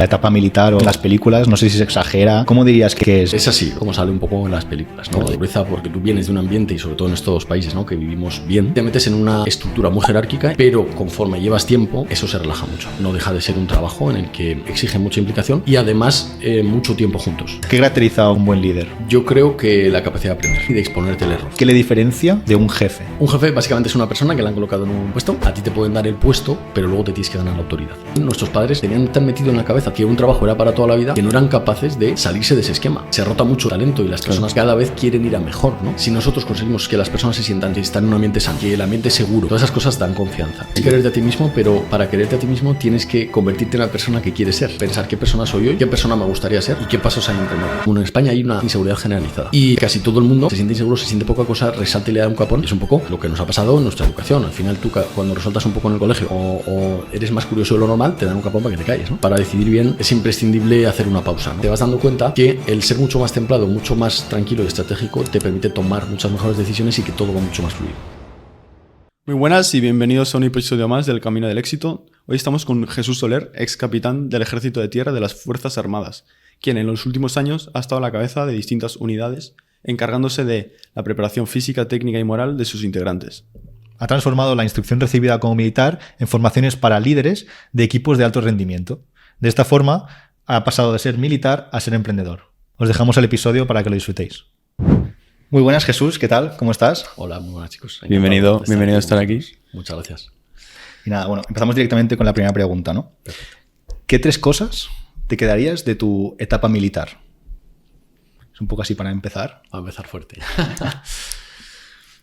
La etapa militar o en las películas, no sé si se exagera. ¿Cómo dirías que es? Es así, como sale un poco en las películas, ¿no? La dureza, porque tú vienes de un ambiente, y sobre todo en estos países, ¿no?, que vivimos bien, te metes en una estructura muy jerárquica, pero conforme llevas tiempo, eso se relaja mucho. No deja de ser un trabajo en el que exige mucha implicación y además mucho tiempo juntos. ¿Qué caracteriza a un buen líder? Yo creo que la capacidad de aprender y de exponerte el error. ¿Qué le diferencia de un jefe? Un jefe básicamente es una persona que le han colocado en un puesto. A ti te pueden dar el puesto, pero luego te tienes que ganar la autoridad. Nuestros padres tenían tan metido en la cabeza que un trabajo era para toda la vida que no eran capaces de salirse de ese esquema. Se rota mucho el talento y las personas cada vez quieren ir a mejor, ¿no? Si nosotros conseguimos que las personas se sientan que están en un ambiente sano, que el ambiente es seguro, todas esas cosas dan confianza. Es quererte a ti mismo, pero para quererte a ti mismo tienes que convertirte en la persona que quieres ser. Pensar qué persona soy yo, qué persona me gustaría ser y qué pasos hay entre medio. Bueno, en España hay una inseguridad generalizada y casi todo el mundo se siente inseguro, se siente poca cosa, resalta y le da un capón. Es un poco lo que nos ha pasado en nuestra educación. Al final tú cuando resaltas un poco en el colegio o eres más curioso de lo normal, te dan un capón para que te calles, ¿no? Para decidir bien es imprescindible hacer una pausa, ¿no? Te vas dando cuenta que el ser mucho más templado, mucho más tranquilo y estratégico te permite tomar muchas mejores decisiones y que todo va mucho más fluido. Muy buenas y bienvenidos a un episodio más del Camino del Éxito. Hoy estamos con Jesús Soler, ex capitán del Ejército de Tierra de las Fuerzas Armadas, quien en los últimos años ha estado a la cabeza de distintas unidades, encargándose de la preparación física, técnica y moral de sus integrantes. Ha transformado la instrucción recibida como militar en formaciones para líderes de equipos de alto rendimiento. De esta forma, ha pasado de ser militar a ser emprendedor. Os dejamos el episodio para que lo disfrutéis. Muy buenas, Jesús, ¿qué tal? ¿Cómo estás? Hola, muy buenas, chicos. Bienvenido a estar aquí. Muchas gracias. Y nada, bueno, empezamos directamente con la primera pregunta, ¿no? Perfecto. ¿Qué 3 cosas te quedarías de tu etapa militar? Es un poco así para empezar. A empezar fuerte.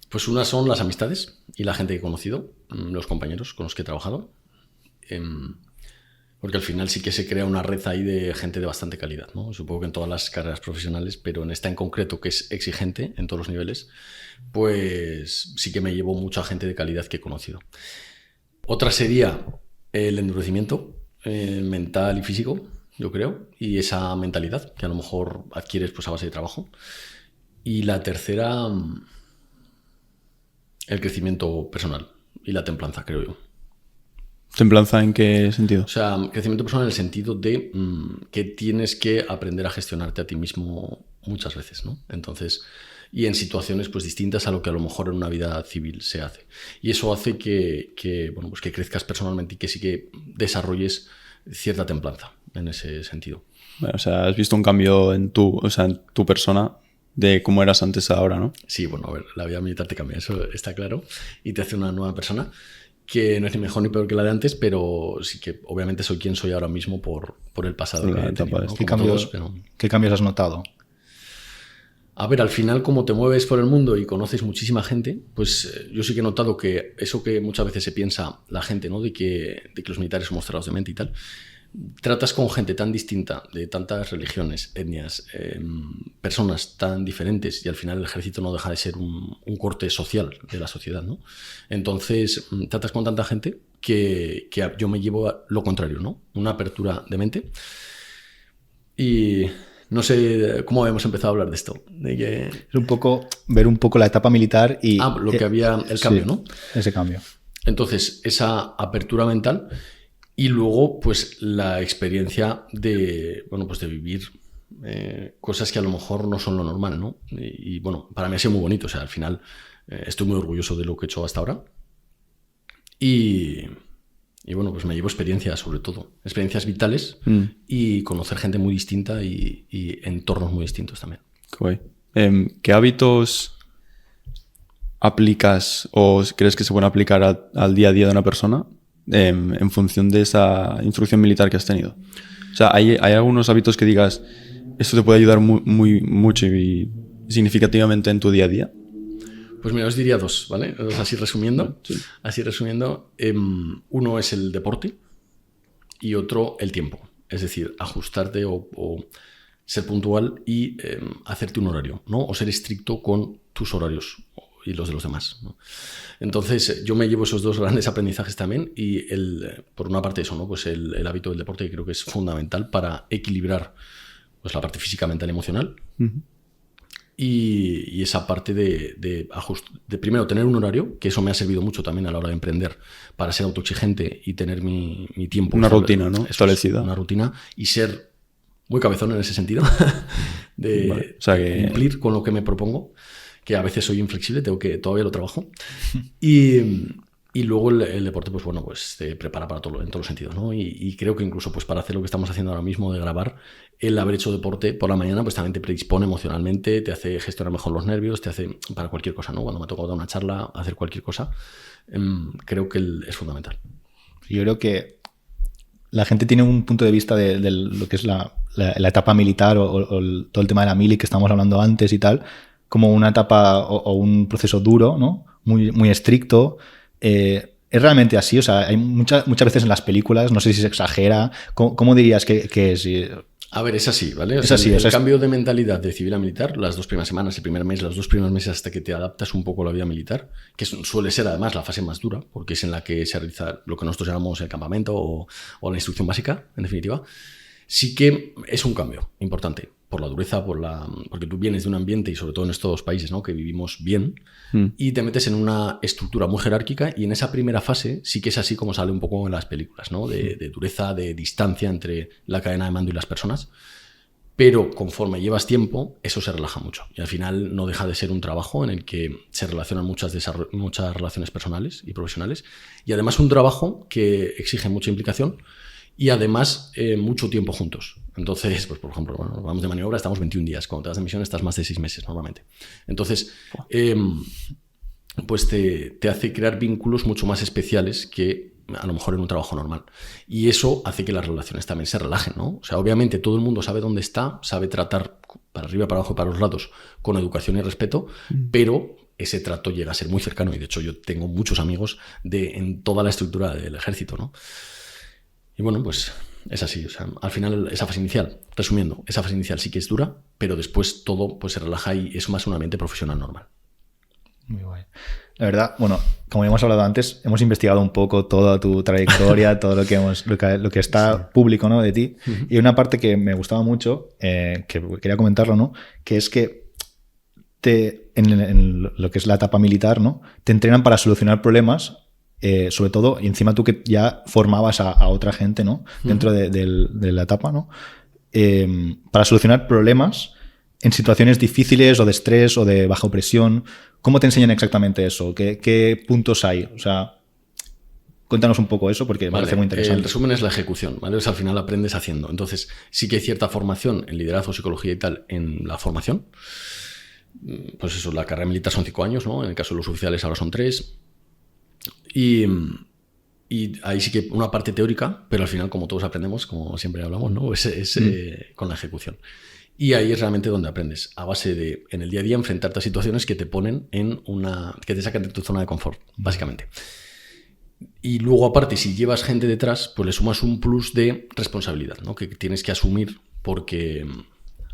Pues unas son las amistades y la gente que he conocido, los compañeros con los que he trabajado. Porque al final sí que se crea una red ahí de gente de bastante calidad, ¿no? Supongo que en todas las carreras profesionales, pero en esta en concreto, que es exigente en todos los niveles, pues sí que me llevo mucha gente de calidad que he conocido. Otra sería el endurecimiento mental y físico, yo creo, y esa mentalidad que a lo mejor adquieres pues a base de trabajo. Y la tercera, el crecimiento personal y la templanza, creo yo. ¿Templanza en qué sentido? O sea, crecimiento personal en el sentido de que tienes que aprender a gestionarte a ti mismo muchas veces, ¿no? Entonces, y en situaciones pues distintas a lo que a lo mejor en una vida civil se hace. Y eso hace que pues que crezcas personalmente y que sí que desarrolles cierta templanza en ese sentido. Bueno, o sea, has visto un cambio en tu persona de cómo eras antes a ahora, ¿no? Sí, bueno, a ver, la vida militar te cambia, eso está claro, y te hace una nueva persona que no es ni mejor ni peor que la de antes, pero sí que obviamente soy quien soy ahora mismo por el pasado que he tenido, ¿no? ¿Qué cambios has notado? A ver, al final, como te mueves por el mundo y conoces muchísima gente, pues yo sí que he notado que eso que muchas veces se piensa la gente, ¿no? De que los militares somos cerrados de mente y tal, tratas con gente tan distinta, de tantas religiones, etnias, personas tan diferentes, y al final el ejército no deja de ser un corte social de la sociedad, ¿no? Entonces, tratas con tanta gente que yo me llevo a lo contrario, ¿no? Una apertura de mente. Y no sé cómo habíamos empezado a hablar de esto. De que... Es un poco ver un poco la etapa militar y... lo que había, el cambio, sí, ¿no? Ese cambio. Entonces, esa apertura mental y luego, pues, la experiencia de, pues de vivir cosas que a lo mejor no son lo normal, ¿no? Y bueno, para mí ha sido muy bonito. O sea, al final estoy muy orgulloso de lo que he hecho hasta ahora. Y bueno, pues me llevo experiencias, sobre todo. Experiencias vitales y conocer gente muy distinta y entornos muy distintos también. Qué guay. ¿Qué hábitos aplicas o crees que se pueden aplicar al día a día de una persona en función de esa instrucción militar que has tenido? O sea, ¿hay algunos hábitos que digas, esto te puede ayudar mucho y significativamente en tu día a día? Pues mira, os diría 2, ¿vale? Así resumiendo. Sí. Así resumiendo, uno es el deporte y otro el tiempo. Es decir, ajustarte o ser puntual y hacerte un horario, ¿no? O ser estricto con tus horarios y los de los demás, ¿no? Entonces, yo me llevo esos 2 grandes aprendizajes también y por una parte eso, ¿no? Pues el hábito del deporte, que creo que es fundamental para equilibrar pues la parte física, mental y emocional. Uh-huh. y esa parte de primero tener un horario, que eso me ha servido mucho también a la hora de emprender, para ser autoexigente y tener mi tiempo. Una rutina, ¿no? Establecida. Una rutina y ser muy cabezón en ese sentido, de vale. O sea que... cumplir con lo que me propongo, que a veces soy inflexible, todavía lo trabajo. Y luego el deporte, pues bueno, pues te prepara para todo, en todos los sentidos, ¿no? Y creo que incluso pues para hacer lo que estamos haciendo ahora mismo de grabar, el haber hecho deporte por la mañana, pues también te predispone emocionalmente, te hace gestionar mejor los nervios, te hace para cualquier cosa, ¿no? Cuando me toca dar una charla, hacer cualquier cosa, creo que es fundamental. Yo creo que la gente tiene un punto de vista de lo que es la etapa militar o todo el tema de la mili que estábamos hablando antes y tal, como una etapa o un proceso duro, ¿no? Muy, muy estricto. ¿Es realmente así? O sea, hay muchas veces en las películas, no sé si se exagera. ¿Cómo dirías que es? A ver, es así, ¿vale? Es así. El cambio de mentalidad de civil a militar, las 2 primeras semanas, el primer mes, los 2 primeros meses hasta que te adaptas un poco a la vida militar, que suele ser además la fase más dura, porque es en la que se realiza lo que nosotros llamamos el campamento o la instrucción básica, en definitiva. Sí que es un cambio importante por la dureza, porque tú vienes de un ambiente y sobre todo en estos países, ¿no? Que vivimos bien y te metes en una estructura muy jerárquica y en esa primera fase sí que es así como sale un poco en las películas, ¿no? De dureza, de distancia entre la cadena de mando y las personas, pero conforme llevas tiempo eso se relaja mucho y al final no deja de ser un trabajo en el que se relacionan muchas relaciones personales y profesionales y además un trabajo que exige mucha implicación y además mucho tiempo juntos. Entonces, pues por ejemplo, bueno, vamos de maniobra, estamos 21 días. Cuando te vas de misión estás más de 6 meses normalmente. Entonces, pues te hace crear vínculos mucho más especiales que a lo mejor en un trabajo normal. Y eso hace que las relaciones también se relajen, ¿no? O sea, obviamente todo el mundo sabe dónde está, sabe tratar para arriba, para abajo, para los lados, con educación y respeto, pero ese trato llega a ser muy cercano. Y de hecho yo tengo muchos amigos en toda la estructura del ejército, ¿no? Y bueno, pues es así. O sea, al final, esa fase inicial, resumiendo, esa fase inicial sí que es dura, pero después todo pues se relaja y es más un ambiente profesional normal. Muy guay. La verdad, bueno, como ya hemos hablado antes, hemos investigado un poco toda tu trayectoria, todo lo que está público, ¿no? De ti. Y hay una parte que me gustaba mucho, que quería comentarlo, ¿no? Que es que en lo que es la etapa militar, ¿no? Te entrenan para solucionar problemas. Sobre todo, y encima tú que ya formabas a otra gente, ¿no? Dentro de la etapa, ¿no? Para solucionar problemas en situaciones difíciles o de estrés o de baja presión. ¿Cómo te enseñan exactamente eso? ¿Qué puntos hay? O sea, cuéntanos un poco eso porque me parece muy interesante. El resumen es la ejecución, ¿vale? O sea, al final aprendes haciendo. Entonces, sí que hay cierta formación en liderazgo, psicología y tal en la formación. Pues eso, la carrera militar son 5 años, ¿no? En el caso de los oficiales ahora son 3. Y ahí sí que una parte teórica, pero al final, como todos aprendemos, como siempre hablamos, ¿no? Es con la ejecución. Y ahí es realmente donde aprendes, a base de, en el día a día, enfrentarte a situaciones que te ponen que te sacan de tu zona de confort, básicamente. Y luego, aparte, si llevas gente detrás, pues le sumas un plus de responsabilidad, ¿no? Que tienes que asumir porque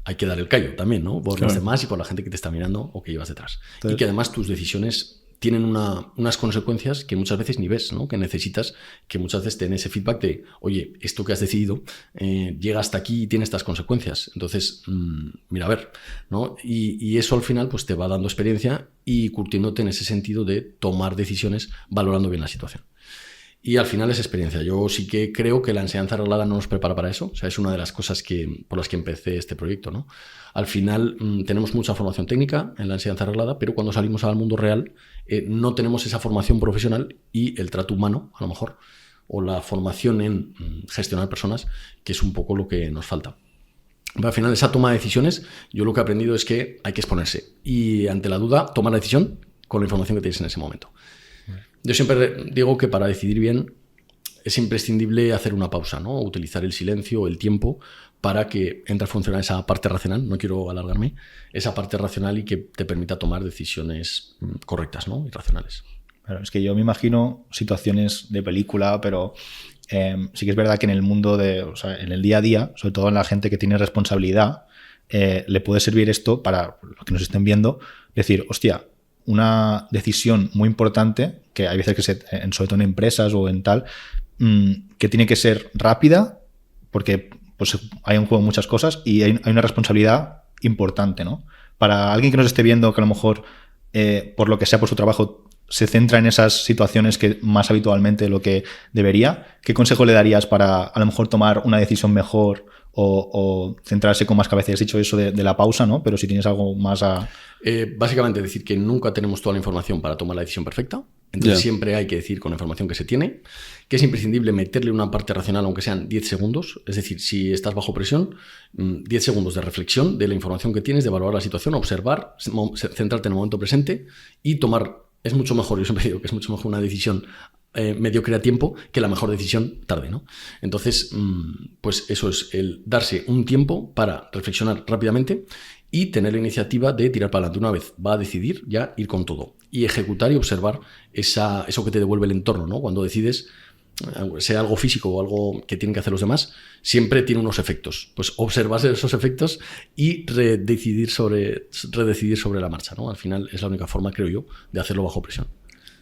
hay que dar el callo también, ¿no? Por los demás y por la gente que te está mirando o que llevas detrás. Entonces, y que además tus decisiones tienen unas consecuencias que muchas veces ni ves, ¿no? Que necesitas, que muchas veces te den ese feedback de, oye, esto que has decidido llega hasta aquí y tiene estas consecuencias. Entonces, mira, a ver, ¿no? Y eso al final pues te va dando experiencia y curtiéndote en ese sentido de tomar decisiones valorando bien la situación. Y al final es experiencia. Yo sí que creo que la enseñanza reglada no nos prepara para eso. O sea, es una de las cosas por las que empecé este proyecto, ¿no? Al final tenemos mucha formación técnica en la enseñanza reglada, pero cuando salimos al mundo real no tenemos esa formación profesional y el trato humano, a lo mejor, o la formación en gestionar personas, que es un poco lo que nos falta. Pero al final esa toma de decisiones, yo lo que he aprendido es que hay que exponerse y ante la duda tomar la decisión con la información que tienes en ese momento. Yo siempre digo que para decidir bien es imprescindible hacer una pausa, ¿no? Utilizar el silencio, el tiempo, para que entre a funcionar esa parte racional, no quiero alargarme, esa parte racional y que te permita tomar decisiones correctas, ¿no? Y racionales. Claro, es que yo me imagino situaciones de película, pero sí que es verdad que en el mundo o sea, en el día a día, sobre todo en la gente que tiene responsabilidad, le puede servir esto para los que nos estén viendo, decir, hostia, una decisión muy importante, que hay veces que sobre todo en empresas o en tal, que tiene que ser rápida, porque pues, hay en juego muchas cosas y hay una responsabilidad importante, ¿no? Para alguien que nos esté viendo, que a lo mejor, por lo que sea por su trabajo, se centra en esas situaciones que más habitualmente lo que debería, ¿qué consejo le darías para a lo mejor tomar una decisión mejor o centrarse con más cabeza? Has dicho eso de la pausa, ¿no? Pero si tienes algo más a... Básicamente decir que nunca tenemos toda la información para tomar la decisión perfecta. Entonces siempre hay que decir con la información que se tiene, que es imprescindible meterle una parte racional, aunque sean 10 segundos. Es decir, si estás bajo presión, 10 segundos de reflexión de la información que tienes, de evaluar la situación, observar, centrarte en el momento presente y tomar. Es mucho mejor, yo siempre digo que es mucho mejor una decisión mediocre a tiempo que la mejor decisión tarde, ¿no? Entonces, pues eso es el darse un tiempo para reflexionar rápidamente y tener la iniciativa de tirar para adelante. Una vez va a decidir, ya ir con todo y ejecutar y observar eso que te devuelve el entorno, ¿no? Cuando decides, sea algo físico o algo que tienen que hacer los demás, siempre tiene unos efectos. Pues observar esos efectos y redecidir sobre la marcha, ¿no? Al final es la única forma, creo yo, de hacerlo bajo presión.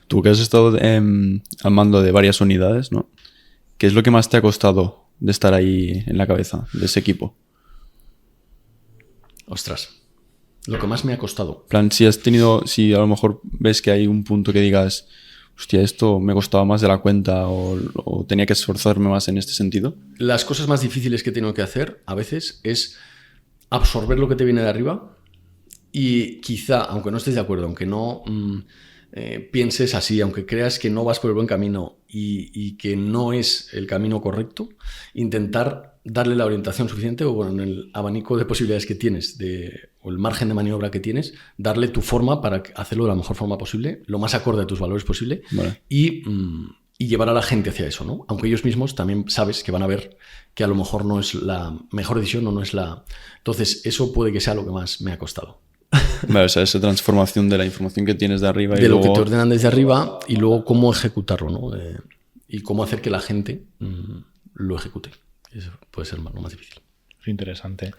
Tú que has estado al mando de varias unidades, ¿no? ¿Qué es lo que más te ha costado de estar ahí en la cabeza de ese equipo? Ostras, lo que más me ha costado. En plan, si a lo mejor ves que hay un punto que digas, hostia, esto me costaba más de la cuenta o tenía que esforzarme más en este sentido. Las cosas más difíciles que tengo que hacer a veces es absorber lo que te viene de arriba y quizá, aunque no estés de acuerdo, aunque no pienses así, aunque creas que no vas por el buen camino y que no es el camino correcto, intentar darle la orientación suficiente o con el abanico de posibilidades que tienes o el margen de maniobra que tienes, darle tu forma para hacerlo de la mejor forma posible, lo más acorde a tus valores posible. Vale. Y llevar a la gente hacia eso, ¿no? Aunque ellos mismos también sabes que van a ver que a lo mejor no es la mejor decisión o no es la... Entonces, eso puede que sea lo que más me ha costado. Vale, o sea, esa transformación de la información que tienes de arriba de lo que te ordenan desde arriba y luego cómo ejecutarlo, ¿no? Y cómo hacer que la gente lo ejecute. Eso puede ser lo más difícil. Es interesante.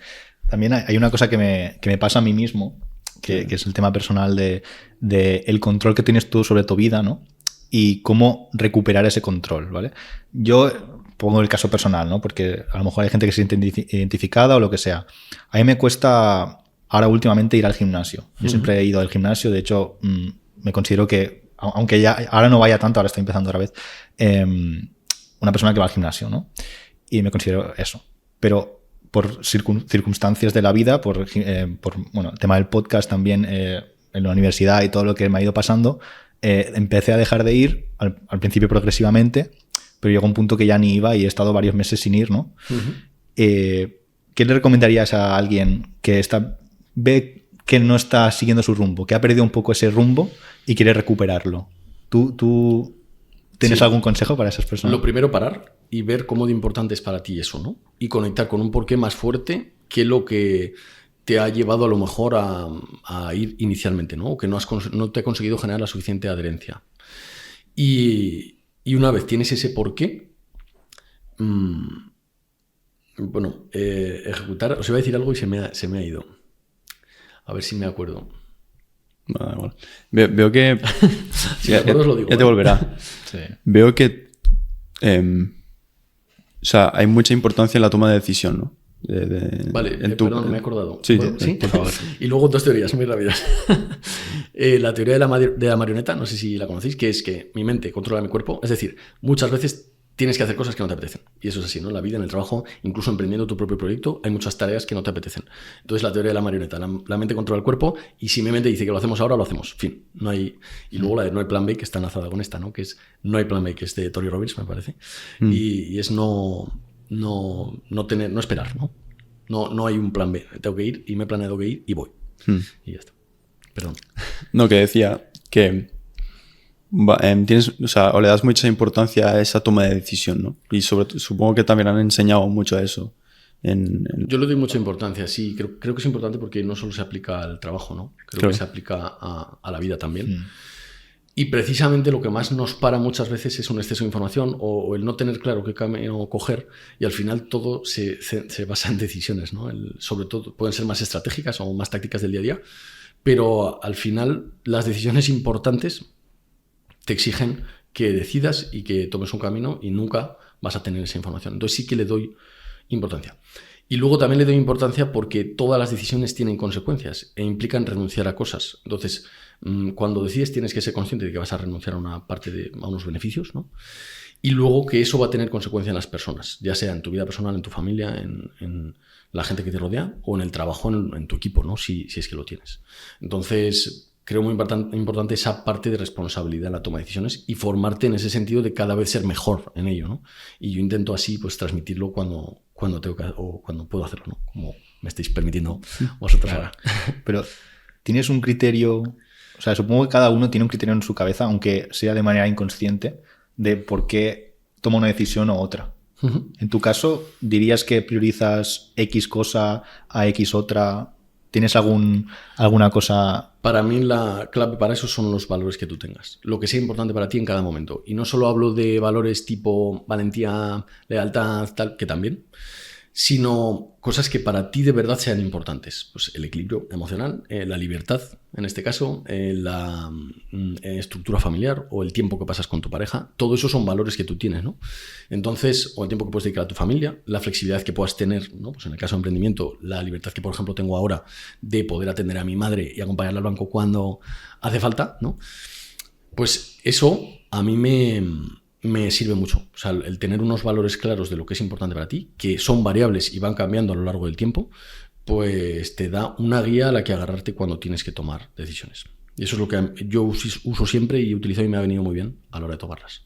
También hay una cosa que me pasa a mí mismo, que es el tema personal de el control que tienes tú sobre tu vida, ¿no? Y cómo recuperar ese control, ¿vale? Yo pongo el caso personal, ¿no? Porque a lo mejor hay gente que se siente identificada o lo que sea. A mí me cuesta ahora últimamente ir al gimnasio. Yo siempre he ido al gimnasio, de hecho me considero que, aunque ya ahora no vaya tanto, ahora estoy empezando otra vez, una persona que va al gimnasio, ¿no? Y me considero eso. Pero por circunstancias de la vida, por bueno, el tema del podcast también, en la universidad y todo lo que me ha ido pasando, empecé a dejar de ir, al principio progresivamente, pero llegó un punto que ya ni iba y he estado varios meses sin ir, ¿no? ¿Qué le recomendarías a alguien que ve que no está siguiendo su rumbo, que ha perdido un poco ese rumbo y quiere recuperarlo? ¿Tú tienes algún consejo para esas personas? Lo primero, parar y ver cómo de importante es para ti eso, ¿no? Y conectar con un porqué más fuerte que lo que te ha llevado a lo mejor a ir inicialmente, ¿no? O que no te ha conseguido generar la suficiente adherencia. Y una vez tienes ese porqué, bueno, ejecutar... Os iba a decir algo y se me ha ido. A ver si me acuerdo. No, igual. Veo que... si me acuerdo, os lo digo. Ya te volverá. Sí. Veo que... o sea, hay mucha importancia en la toma de decisión, ¿no? Vale, perdón, me he acordado. Sí, ¿Sí? por favor. Y luego dos teorías muy rápidas. La teoría de la marioneta, no sé si la conocéis, que es que mi mente controla mi cuerpo. Es decir, muchas veces tienes que hacer cosas que no te apetecen. Y eso es así, ¿no? En la vida, en el trabajo, incluso emprendiendo tu propio proyecto, hay muchas tareas que no te apetecen. Entonces, la teoría de la marioneta. La mente controla el cuerpo y si mi mente dice que lo hacemos ahora, lo hacemos. Fin. No hay... Y luego la de no hay plan B, que está enlazada con esta, ¿no? Que es no hay plan B, que es de Tony Robbins, me parece. Y es no esperar, ¿no? No hay un plan B. Tengo que ir y me he planeado que ir y voy. Y ya está. Perdón. No, que decía que tienes, o sea, o le das mucha importancia a esa toma de decisión, ¿no? Y supongo que también han enseñado mucho a eso. Yo le doy mucha importancia, sí. Creo que es importante porque no solo se aplica al trabajo, ¿no? Creo que se aplica a la vida también. Y precisamente lo que más nos para muchas veces es un exceso de información o el no tener claro qué camino coger y al final todo se basa en decisiones, ¿no? Sobre todo pueden ser más estratégicas o más tácticas del día a día, pero al final las decisiones importantes te exigen que decidas y que tomes un camino y nunca vas a tener esa información. Entonces sí que le doy importancia. Y luego también le doy importancia porque todas las decisiones tienen consecuencias e implican renunciar a cosas. Entonces, cuando decides tienes que ser consciente de que vas a renunciar a una parte a unos beneficios, ¿no? Y luego que eso va a tener consecuencia en las personas, ya sea en tu vida personal, en tu familia, en la gente que te rodea o en el trabajo, en tu equipo, ¿no? Si es que lo tienes. Entonces, creo muy importante esa parte de responsabilidad en la toma de decisiones y formarte en ese sentido de cada vez ser mejor en ello, ¿no? Y yo intento así pues transmitirlo cuando tengo que, o cuando puedo hacerlo, ¿no? Como me estáis permitiendo vosotros ahora. Pero tienes un criterio, o sea, supongo que cada uno tiene un criterio en su cabeza, aunque sea de manera inconsciente, de por qué toma una decisión u otra. Uh-huh. En tu caso, ¿dirías que priorizas X cosa a X otra? ¿Tienes alguna cosa? Para mí la clave para eso son los valores que tú tengas. Lo que sea importante para ti en cada momento. Y no solo hablo de valores tipo valentía, lealtad, tal, que también, sino cosas que para ti de verdad sean importantes. Pues el equilibrio emocional, la libertad, en este caso, la estructura familiar o el tiempo que pasas con tu pareja. Todo eso son valores que tú tienes, ¿no? Entonces, o el tiempo que puedes dedicar a tu familia, la flexibilidad que puedas tener, ¿no? Pues en el caso de emprendimiento, la libertad que, por ejemplo, tengo ahora de poder atender a mi madre y acompañarla al banco cuando hace falta, ¿no? Pues eso a mí me sirve mucho. O sea, el tener unos valores claros de lo que es importante para ti, que son variables y van cambiando a lo largo del tiempo, pues te da una guía a la que agarrarte cuando tienes que tomar decisiones. Y eso es lo que yo uso siempre y utilizo y me ha venido muy bien a la hora de tomarlas.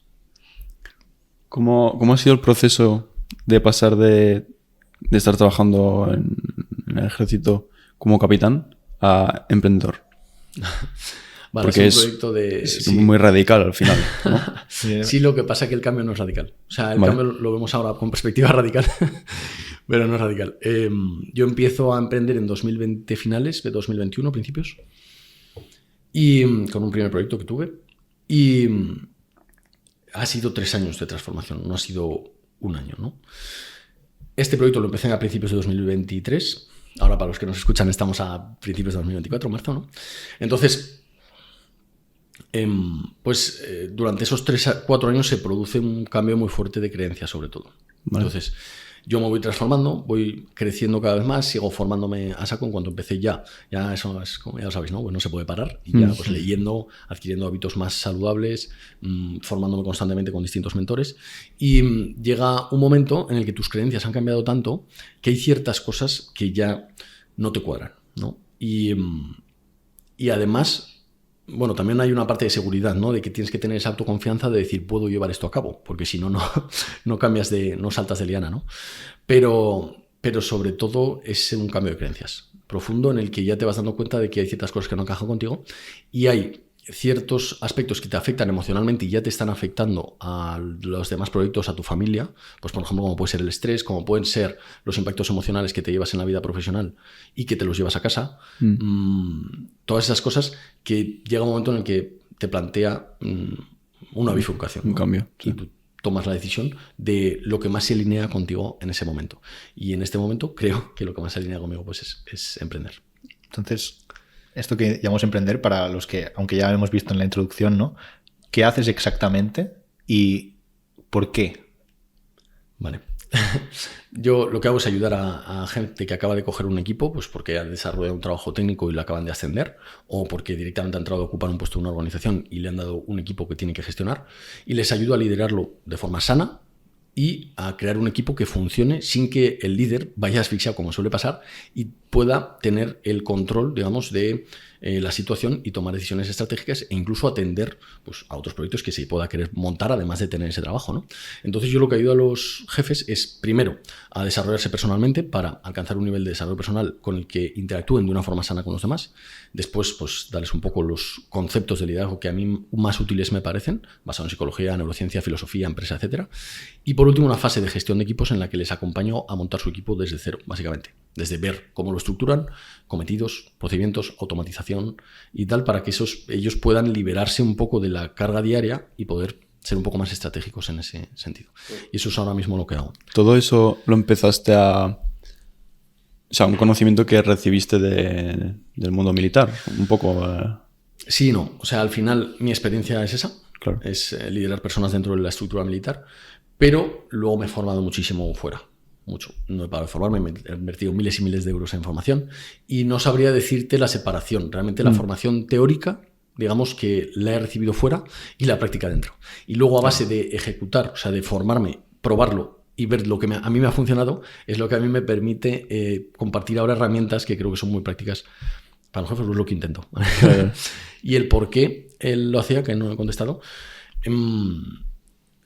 ¿Cómo ha sido el proceso de pasar de estar trabajando en el ejército como capitán a emprendedor? Vale, porque es un proyecto es muy radical al final, ¿no? Sí, lo que pasa es que el cambio no es radical. O sea, el cambio lo vemos ahora con perspectiva radical, pero no es radical. Yo empiezo a emprender en 2020 finales, de 2021 principios, y con un primer proyecto que tuve. Y ha sido 3 años de transformación, no ha sido un año, ¿no? Este proyecto lo empecé a principios de 2023. Ahora, para los que nos escuchan, estamos a principios de 2024, marzo, ¿no? Entonces, durante esos 3 a 4 años se produce un cambio muy fuerte de creencias, sobre todo. Vale. Entonces, yo me voy transformando, voy creciendo cada vez más, sigo formándome a saco. En cuanto empecé ya eso es, como ya lo sabéis, ¿no? Pues no se puede parar. Y ya pues leyendo, adquiriendo hábitos más saludables, formándome constantemente con distintos mentores. Y llega un momento en el que tus creencias han cambiado tanto que hay ciertas cosas que ya no te cuadran, ¿no? Y además, bueno, también hay una parte de seguridad, ¿no? De que tienes que tener esa autoconfianza de decir, puedo llevar esto a cabo, porque si no, no saltas de liana, ¿no? Pero sobre todo es un cambio de creencias profundo en el que ya te vas dando cuenta de que hay ciertas cosas que no encajan contigo y hay ciertos aspectos que te afectan emocionalmente y ya te están afectando a los demás proyectos, a tu familia, pues por ejemplo como puede ser el estrés, como pueden ser los impactos emocionales que te llevas en la vida profesional y que te los llevas a casa, todas esas cosas que llega un momento en el que te plantea una bifurcación, un ¿no? cambio, sí. Y tú tomas la decisión de lo que más se alinea contigo en ese momento. Y en este momento creo que lo que más se alinea conmigo pues es emprender. Entonces, esto que llamamos emprender, para los que, aunque ya lo hemos visto en la introducción, ¿no? ¿Qué haces exactamente y por qué? Vale. Yo lo que hago es ayudar a gente que acaba de coger un equipo, pues porque ha desarrollado un trabajo técnico y lo acaban de ascender, o porque directamente ha entrado a ocupar un puesto en una organización y le han dado un equipo que tiene que gestionar, y les ayudo a liderarlo de forma sana y a crear un equipo que funcione sin que el líder vaya asfixiado, como suele pasar, y pueda tener el control, digamos, de la situación y tomar decisiones estratégicas e incluso atender pues, a otros proyectos que se pueda querer montar, además de tener ese trabajo, ¿no? Entonces yo lo que ayudo a los jefes es, primero, a desarrollarse personalmente para alcanzar un nivel de desarrollo personal con el que interactúen de una forma sana con los demás. Después, pues darles un poco los conceptos de liderazgo que a mí más útiles me parecen, basados en psicología, neurociencia, filosofía, empresa, etc. Y por último, una fase de gestión de equipos en la que les acompaño a montar su equipo desde cero, básicamente. Desde ver cómo lo estructuran, cometidos, procedimientos, automatización y tal, para que ellos puedan liberarse un poco de la carga diaria y poder ser un poco más estratégicos en ese sentido. Y eso es ahora mismo lo que hago. Todo eso lo empezaste o sea, un conocimiento que recibiste del mundo militar, un poco. Sí, no. O sea, al final mi experiencia es esa. Claro. Es liderar personas dentro de la estructura militar, pero luego me he formado muchísimo fuera. mucho. No he parado de formarme, he invertido miles y miles de euros en formación y no sabría decirte la separación. Realmente la formación teórica, digamos que la he recibido fuera y la práctica dentro. Y luego a base de ejecutar, o sea, de formarme, probarlo y ver lo que a mí me ha funcionado, es lo que a mí me permite compartir ahora herramientas que creo que son muy prácticas para los jefes, es lo que intento. Y el por qué él lo hacía, que no he contestado.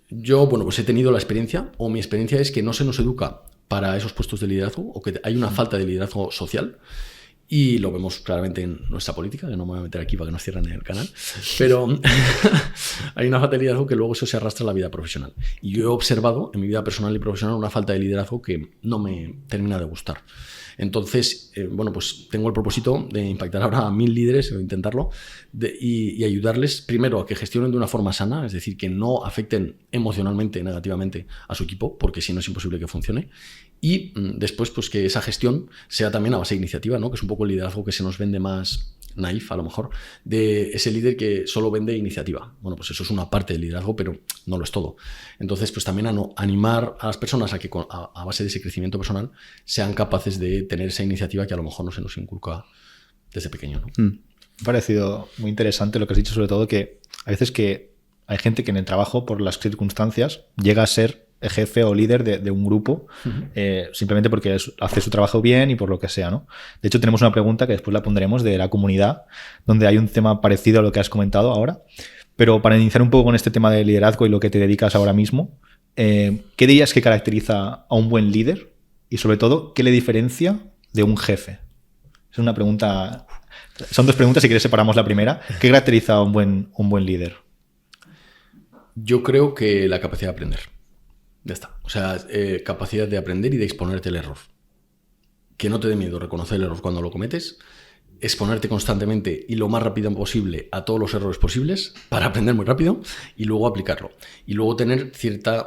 Yo, bueno, pues he tenido la experiencia, o mi experiencia es que no se nos educa para esos puestos de liderazgo, o que hay una falta de liderazgo social, y lo vemos claramente en nuestra política, que no me voy a meter aquí para que nos cierren el canal, pero hay una falta de liderazgo que luego eso se arrastra a la vida profesional. Y yo he observado en mi vida personal y profesional una falta de liderazgo que no me termina de gustar. Entonces, bueno, pues tengo el propósito de impactar ahora a 1000 líderes, o intentarlo, y ayudarles primero a que gestionen de una forma sana, es decir, que no afecten emocionalmente, negativamente a su equipo, porque si no es imposible que funcione. Y después, pues que esa gestión sea también a base de iniciativa, ¿no? Que es un poco el liderazgo que se nos vende más naif, a lo mejor, de ese líder que solo vende iniciativa. Bueno, pues eso es una parte del liderazgo, pero no lo es todo. Entonces, pues también animar a las personas a que a base de ese crecimiento personal sean capaces de tener esa iniciativa que a lo mejor no se nos inculca desde pequeño, ¿no? Me ha parecido muy interesante lo que has dicho, sobre todo que a veces que hay gente que en el trabajo, por las circunstancias, llega a ser jefe o líder de un grupo, simplemente porque hace su trabajo bien y por lo que sea, ¿no? De hecho, tenemos una pregunta que después la pondremos de la comunidad, donde hay un tema parecido a lo que has comentado ahora. Pero para iniciar un poco con este tema de liderazgo y lo que te dedicas ahora mismo, ¿qué dirías que caracteriza a un buen líder? Y sobre todo, ¿qué le diferencia de un jefe? Es una pregunta... Son dos preguntas, si quieres separamos la primera. ¿Qué caracteriza a un buen líder? Yo creo que la capacidad de aprender. Ya está. O sea, capacidad de aprender y de exponerte el error. Que no te dé miedo reconocer el error cuando lo cometes, exponerte constantemente y lo más rápido posible a todos los errores posibles para aprender muy rápido y luego aplicarlo. Y luego tener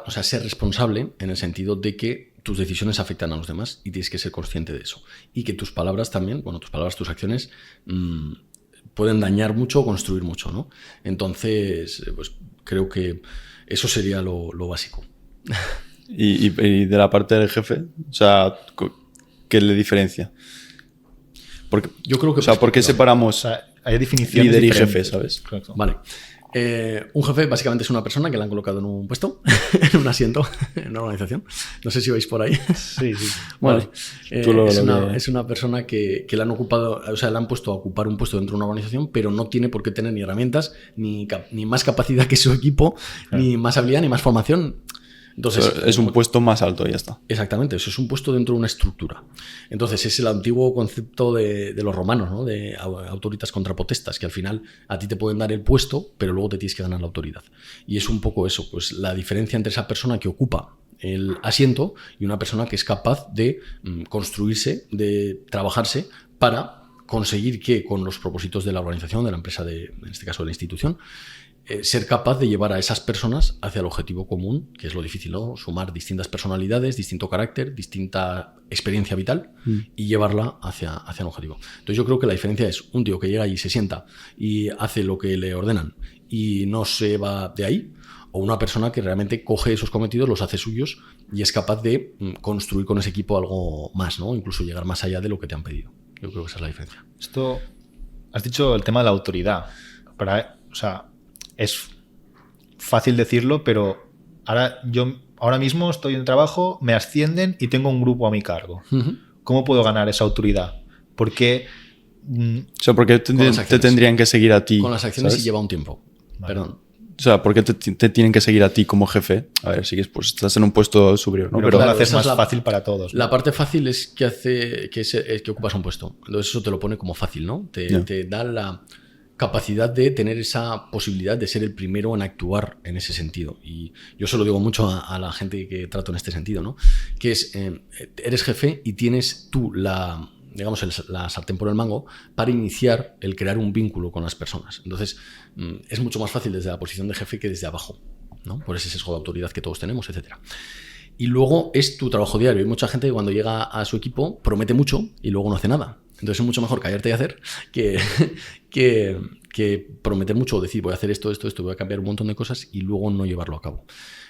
o sea, ser responsable en el sentido de que tus decisiones afectan a los demás y tienes que ser consciente de eso. Y que tus palabras también, bueno, tus acciones pueden dañar mucho o construir mucho, ¿no? Entonces, pues creo que eso sería lo básico. ¿Y de la parte del jefe? O sea, ¿qué le diferencia? Porque, yo creo que... O sea, ¿por qué separamos hay definiciones líder y diferentes. jefe, sabes? Correcto. Vale. Un jefe básicamente es una persona que le han colocado en un puesto, en un asiento, en una organización. No sé si vais por ahí. Sí. Vale. Tú es una persona que le han ocupado, o sea, le han puesto a ocupar un puesto dentro de una organización, pero no tiene por qué tener ni herramientas, ni más capacidad que su equipo, ni más habilidad, ni más formación. Entonces, es un puesto más alto y ya está. Exactamente, eso es un puesto dentro de una estructura. Entonces es el antiguo concepto de los romanos, ¿no? De autoritas contra potestas, que al final a ti te pueden dar el puesto, pero luego te tienes que ganar la autoridad. Y es un poco eso, pues la diferencia entre esa persona que ocupa el asiento y una persona que es capaz de construirse, de trabajarse para conseguir que con los propósitos de la organización, de la empresa, en este caso de la institución, ser capaz de llevar a esas personas hacia el objetivo común, que es lo difícil, ¿no? Sumar distintas personalidades, distinto carácter, distinta experiencia vital y llevarla hacia un objetivo. Entonces yo creo que la diferencia es un tío que llega allí, se sienta y hace lo que le ordenan y no se va de ahí, o una persona que realmente coge esos cometidos, los hace suyos y es capaz de construir con ese equipo algo más, ¿no? Incluso llegar más allá de lo que te han pedido. Yo creo que esa es la diferencia. Esto, has dicho el tema de la autoridad. O sea, es fácil decirlo, pero ahora mismo estoy en el trabajo, me ascienden y tengo un grupo a mi cargo. ¿Cómo puedo ganar esa autoridad? Porque o sea, ¿por qué te tendrían que seguir a ti? Con las acciones ¿sabes? sí lleva un tiempo. Vale. Perdón. O sea, ¿por qué te tienen que seguir a ti como jefe? A ver, si pues estás en un puesto superior, ¿no? Pero claro, lo haces esa más es fácil para todos, ¿no? La parte fácil es que ocupas un puesto. Entonces eso te lo pone como fácil, ¿no? Te da la capacidad de tener esa posibilidad de ser el primero en actuar en ese sentido. Y yo se lo digo mucho a la gente que trato en este sentido, ¿no? Que es, eres jefe y tienes tú la sartén por el mango para iniciar el crear un vínculo con las personas. Entonces, es mucho más fácil desde la posición de jefe que desde abajo, ¿no? Por ese sesgo de autoridad que todos tenemos, etcétera. Y luego es tu trabajo diario. Hay mucha gente que cuando llega a su equipo promete mucho y luego no hace nada. Entonces es mucho mejor callarte y hacer que prometer mucho o decir voy a hacer esto, voy a cambiar un montón de cosas y luego no llevarlo a cabo.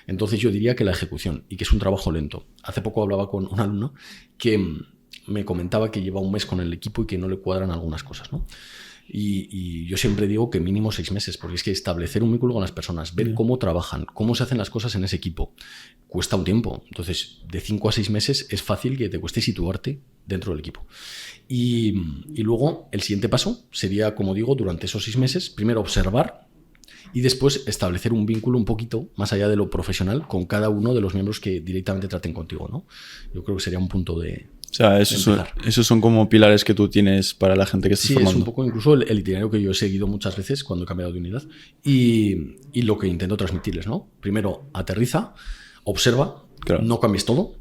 Entonces yo diría que la ejecución y que es un trabajo lento. Hace poco hablaba con un alumno que me comentaba que lleva un mes con el equipo y que no le cuadran algunas cosas, ¿no? Y yo siempre digo que mínimo 6 meses, porque es que establecer un vínculo con las personas, ver cómo trabajan, cómo se hacen las cosas en ese equipo, cuesta un tiempo. Entonces, de 5 a 6 meses es fácil que te cueste situarte dentro del equipo. Y luego, el siguiente paso sería, como digo, durante esos 6 meses, primero observar y después establecer un vínculo un poquito más allá de lo profesional con cada uno de los miembros que directamente traten contigo, ¿no? Yo creo que sería un punto de... O sea, esos son como pilares que tú tienes para la gente que estás formando. Sí, es un poco incluso el itinerario que yo he seguido muchas veces cuando he cambiado de unidad y lo que intento transmitirles, ¿no? Primero, aterriza, observa, claro, no cambies todo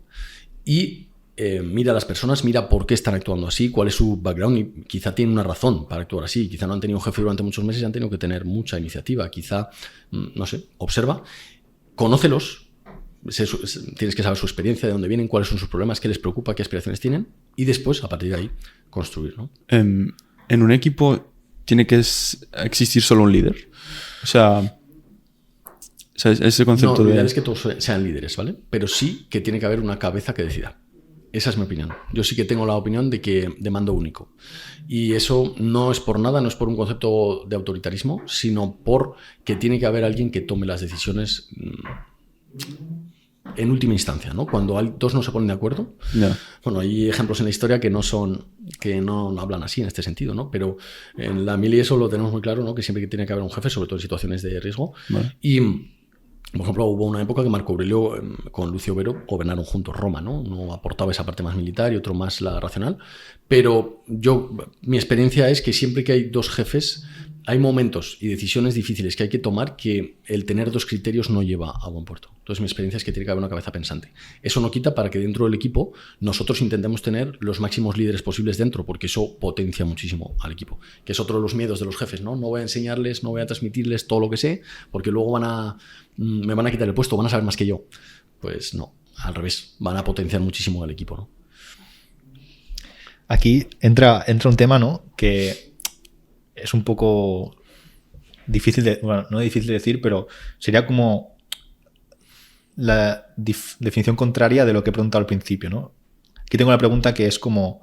y mira a las personas, mira por qué están actuando así, cuál es su background y quizá tienen una razón para actuar así. Quizá no han tenido un jefe durante muchos meses y han tenido que tener mucha iniciativa. Quizá, no sé, observa, conócelos. Tienes que saber su experiencia, de dónde vienen, cuáles son sus problemas, qué les preocupa, qué aspiraciones tienen y después, a partir de ahí, construir, ¿no? En un equipo tiene que existir solo un líder. O sea, ese concepto no, lo ideal es que todos sean líderes, ¿vale? Pero sí que tiene que haber una cabeza que decida. Esa es mi opinión. Yo sí que tengo la opinión de mando único. Y eso no es por nada, no es por un concepto de autoritarismo, sino por que tiene que haber alguien que tome las decisiones en última instancia, ¿no? Cuando dos no se ponen de acuerdo. Yeah. Bueno, hay ejemplos en la historia que no hablan así en este sentido, ¿no? Pero en la mili eso lo tenemos muy claro, ¿no? Que siempre que tiene que haber un jefe, sobre todo en situaciones de riesgo. Vale. Y, por ejemplo, hubo una época que Marco Aurelio con Lucio Vero gobernaron juntos Roma, ¿no? Uno aportaba esa parte más militar y otro más la racional. Pero mi experiencia es que siempre que hay dos jefes, hay momentos y decisiones difíciles que hay que tomar que el tener dos criterios no lleva a buen puerto. Entonces mi experiencia es que tiene que haber una cabeza pensante. Eso no quita para que dentro del equipo nosotros intentemos tener los máximos líderes posibles dentro, porque eso potencia muchísimo al equipo. Que es otro de los miedos de los jefes, ¿no? No voy a enseñarles, no voy a transmitirles todo lo que sé, porque luego me van a quitar el puesto, van a saber más que yo. Pues no, al revés, van a potenciar muchísimo al equipo, ¿no? Aquí entra un tema, ¿no? Que es un poco difícil no difícil de decir, pero sería como la definición contraria de lo que he preguntado al principio, ¿no? Aquí tengo una pregunta que es como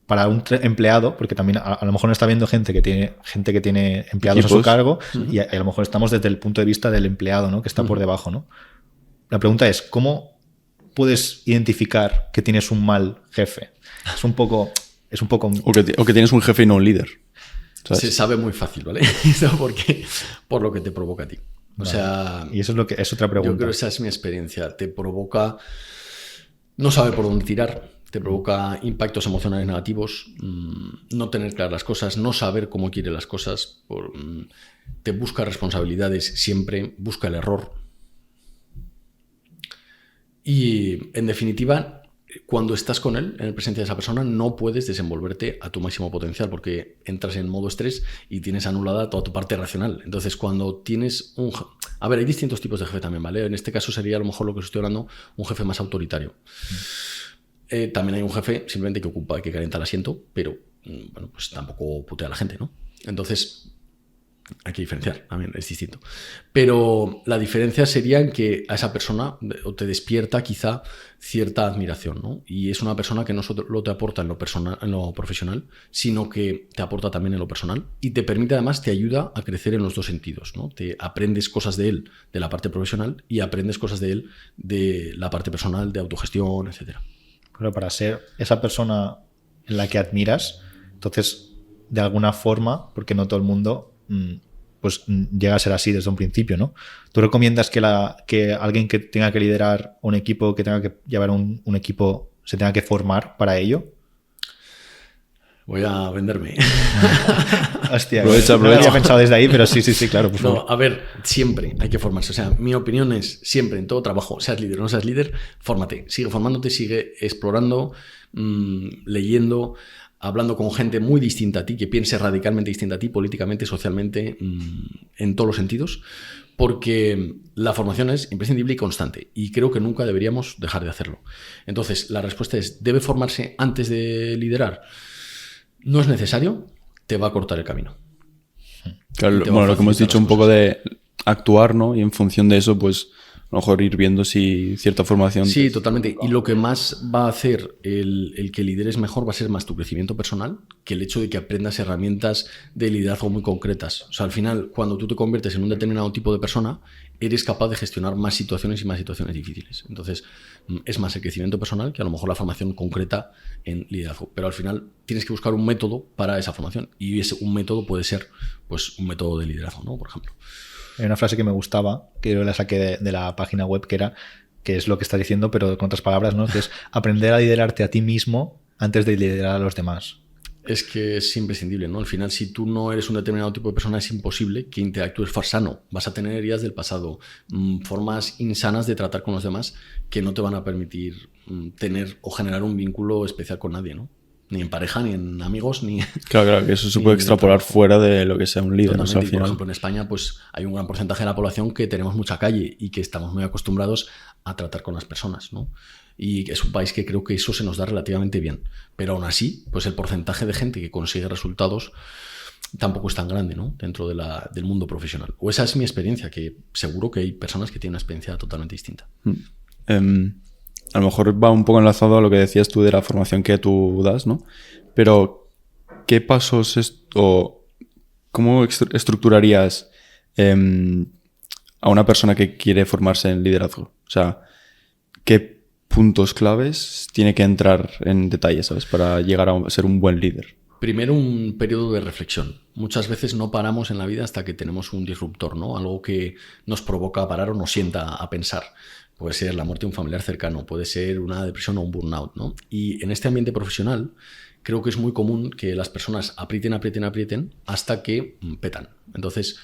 para un empleado, porque también a lo mejor no está viendo gente que tiene empleados a su cargo, y a lo mejor estamos desde el punto de vista del empleado, ¿no? Que está por debajo, ¿no? La pregunta es, ¿cómo puedes identificar que tienes un mal jefe? Es un poco... O que tienes un jefe y no un líder. ¿Sabes? Se sabe muy fácil, ¿vale? Por lo que te provoca a ti. O sea... Y eso es otra pregunta. Yo creo que esa es mi experiencia. Te provoca no saber por dónde tirar, te provoca impactos emocionales negativos, no tener claras las cosas, no saber cómo quiere las cosas, te busca responsabilidades siempre, busca el error. Y, en definitiva, cuando estás con él, en presencia de esa persona, no puedes desenvolverte a tu máximo potencial porque entras en modo estrés y tienes anulada toda tu parte racional. Entonces, cuando tienes A ver, hay distintos tipos de jefe también, ¿vale? En este caso sería a lo mejor lo que os estoy hablando, un jefe más autoritario. También hay un jefe simplemente que calienta el asiento, pero, bueno, pues tampoco putea a la gente, ¿no? Entonces... hay que diferenciar, también es distinto. Pero la diferencia sería en que a esa persona te despierta quizá cierta admiración, ¿no? Y es una persona que no solo te aporta en lo personal, en lo profesional, sino que te aporta también en lo personal y te permite, además, te ayuda a crecer en los dos sentidos, ¿no? Te aprendes cosas de él de la parte profesional y aprendes cosas de él de la parte personal, de autogestión, etc. Pero para ser esa persona en la que admiras, entonces, de alguna forma, porque no todo el mundo... pues llega a ser así desde un principio, ¿no? ¿Tú recomiendas que alguien que tenga que liderar un equipo, que tenga que llevar un equipo, se tenga que formar para ello? Voy a venderme. Hostia, aprovecha. No lo había pensado desde ahí, pero sí, claro, por favor. No, a ver, siempre hay que formarse. O sea, mi opinión es siempre, en todo trabajo, seas líder o no seas líder, fórmate. Sigue formándote, sigue explorando, leyendo, hablando con gente muy distinta a ti, que piense radicalmente distinta a ti, políticamente, socialmente, en todos los sentidos, porque la formación es imprescindible y constante, y creo que nunca deberíamos dejar de hacerlo. Entonces, la respuesta es, ¿debe formarse antes de liderar? no es necesario, te va a cortar el camino. Claro, bueno, lo que hemos dicho un poco de actuar, ¿no? Y en función de eso, pues a lo mejor ir viendo si cierta formación... Sí, totalmente. Y lo que más va a hacer el que lideres mejor va a ser más tu crecimiento personal que el hecho de que aprendas herramientas de liderazgo muy concretas. O sea, al final, cuando tú te conviertes en un determinado tipo de persona, eres capaz de gestionar más situaciones y más situaciones difíciles. Entonces, es más el crecimiento personal que a lo mejor la formación concreta en liderazgo. Pero al final tienes que buscar un método para esa formación. Y un método puede ser, pues, un método de liderazgo, ¿no? Por ejemplo. Hay una frase que me gustaba, que yo la saqué de la página web, que es lo que estás diciendo, pero con otras palabras, ¿no? Que es aprender a liderarte a ti mismo antes de liderar a los demás. Es que es imprescindible, ¿no? Al final, si tú no eres un determinado tipo de persona, es imposible que interactúes sano. Vas a tener heridas del pasado, formas insanas de tratar con los demás que no te van a permitir tener o generar un vínculo especial con nadie, ¿no? Ni en pareja, ni en amigos, ni... Claro, que eso se puede extrapolar fuera de lo que sea un líder. Totalmente. ¿No? O sea, al Por final... ejemplo, en España pues hay un gran porcentaje de la población que tenemos mucha calle y que estamos muy acostumbrados a tratar con las personas, ¿no? Y es un país que creo que eso se nos da relativamente bien. Pero aún así, pues el porcentaje de gente que consigue resultados tampoco es tan grande, ¿no? Dentro del mundo profesional. O esa es mi experiencia, que seguro que hay personas que tienen una experiencia totalmente distinta. A lo mejor va un poco enlazado a lo que decías tú de la formación que tú das, ¿no? Pero, ¿qué pasos o cómo estructurarías a una persona que quiere formarse en liderazgo? O sea, ¿qué puntos claves tiene que entrar en detalle, ¿sabes? Para llegar a ser un buen líder. Primero, un periodo de reflexión. Muchas veces no paramos en la vida hasta que tenemos un disruptor, ¿no? Algo que nos provoca a parar o nos sienta a pensar. Puede ser la muerte de un familiar cercano, puede ser una depresión o un burnout, ¿no? Y en este ambiente profesional creo que es muy común que las personas aprieten hasta que petan. Entonces,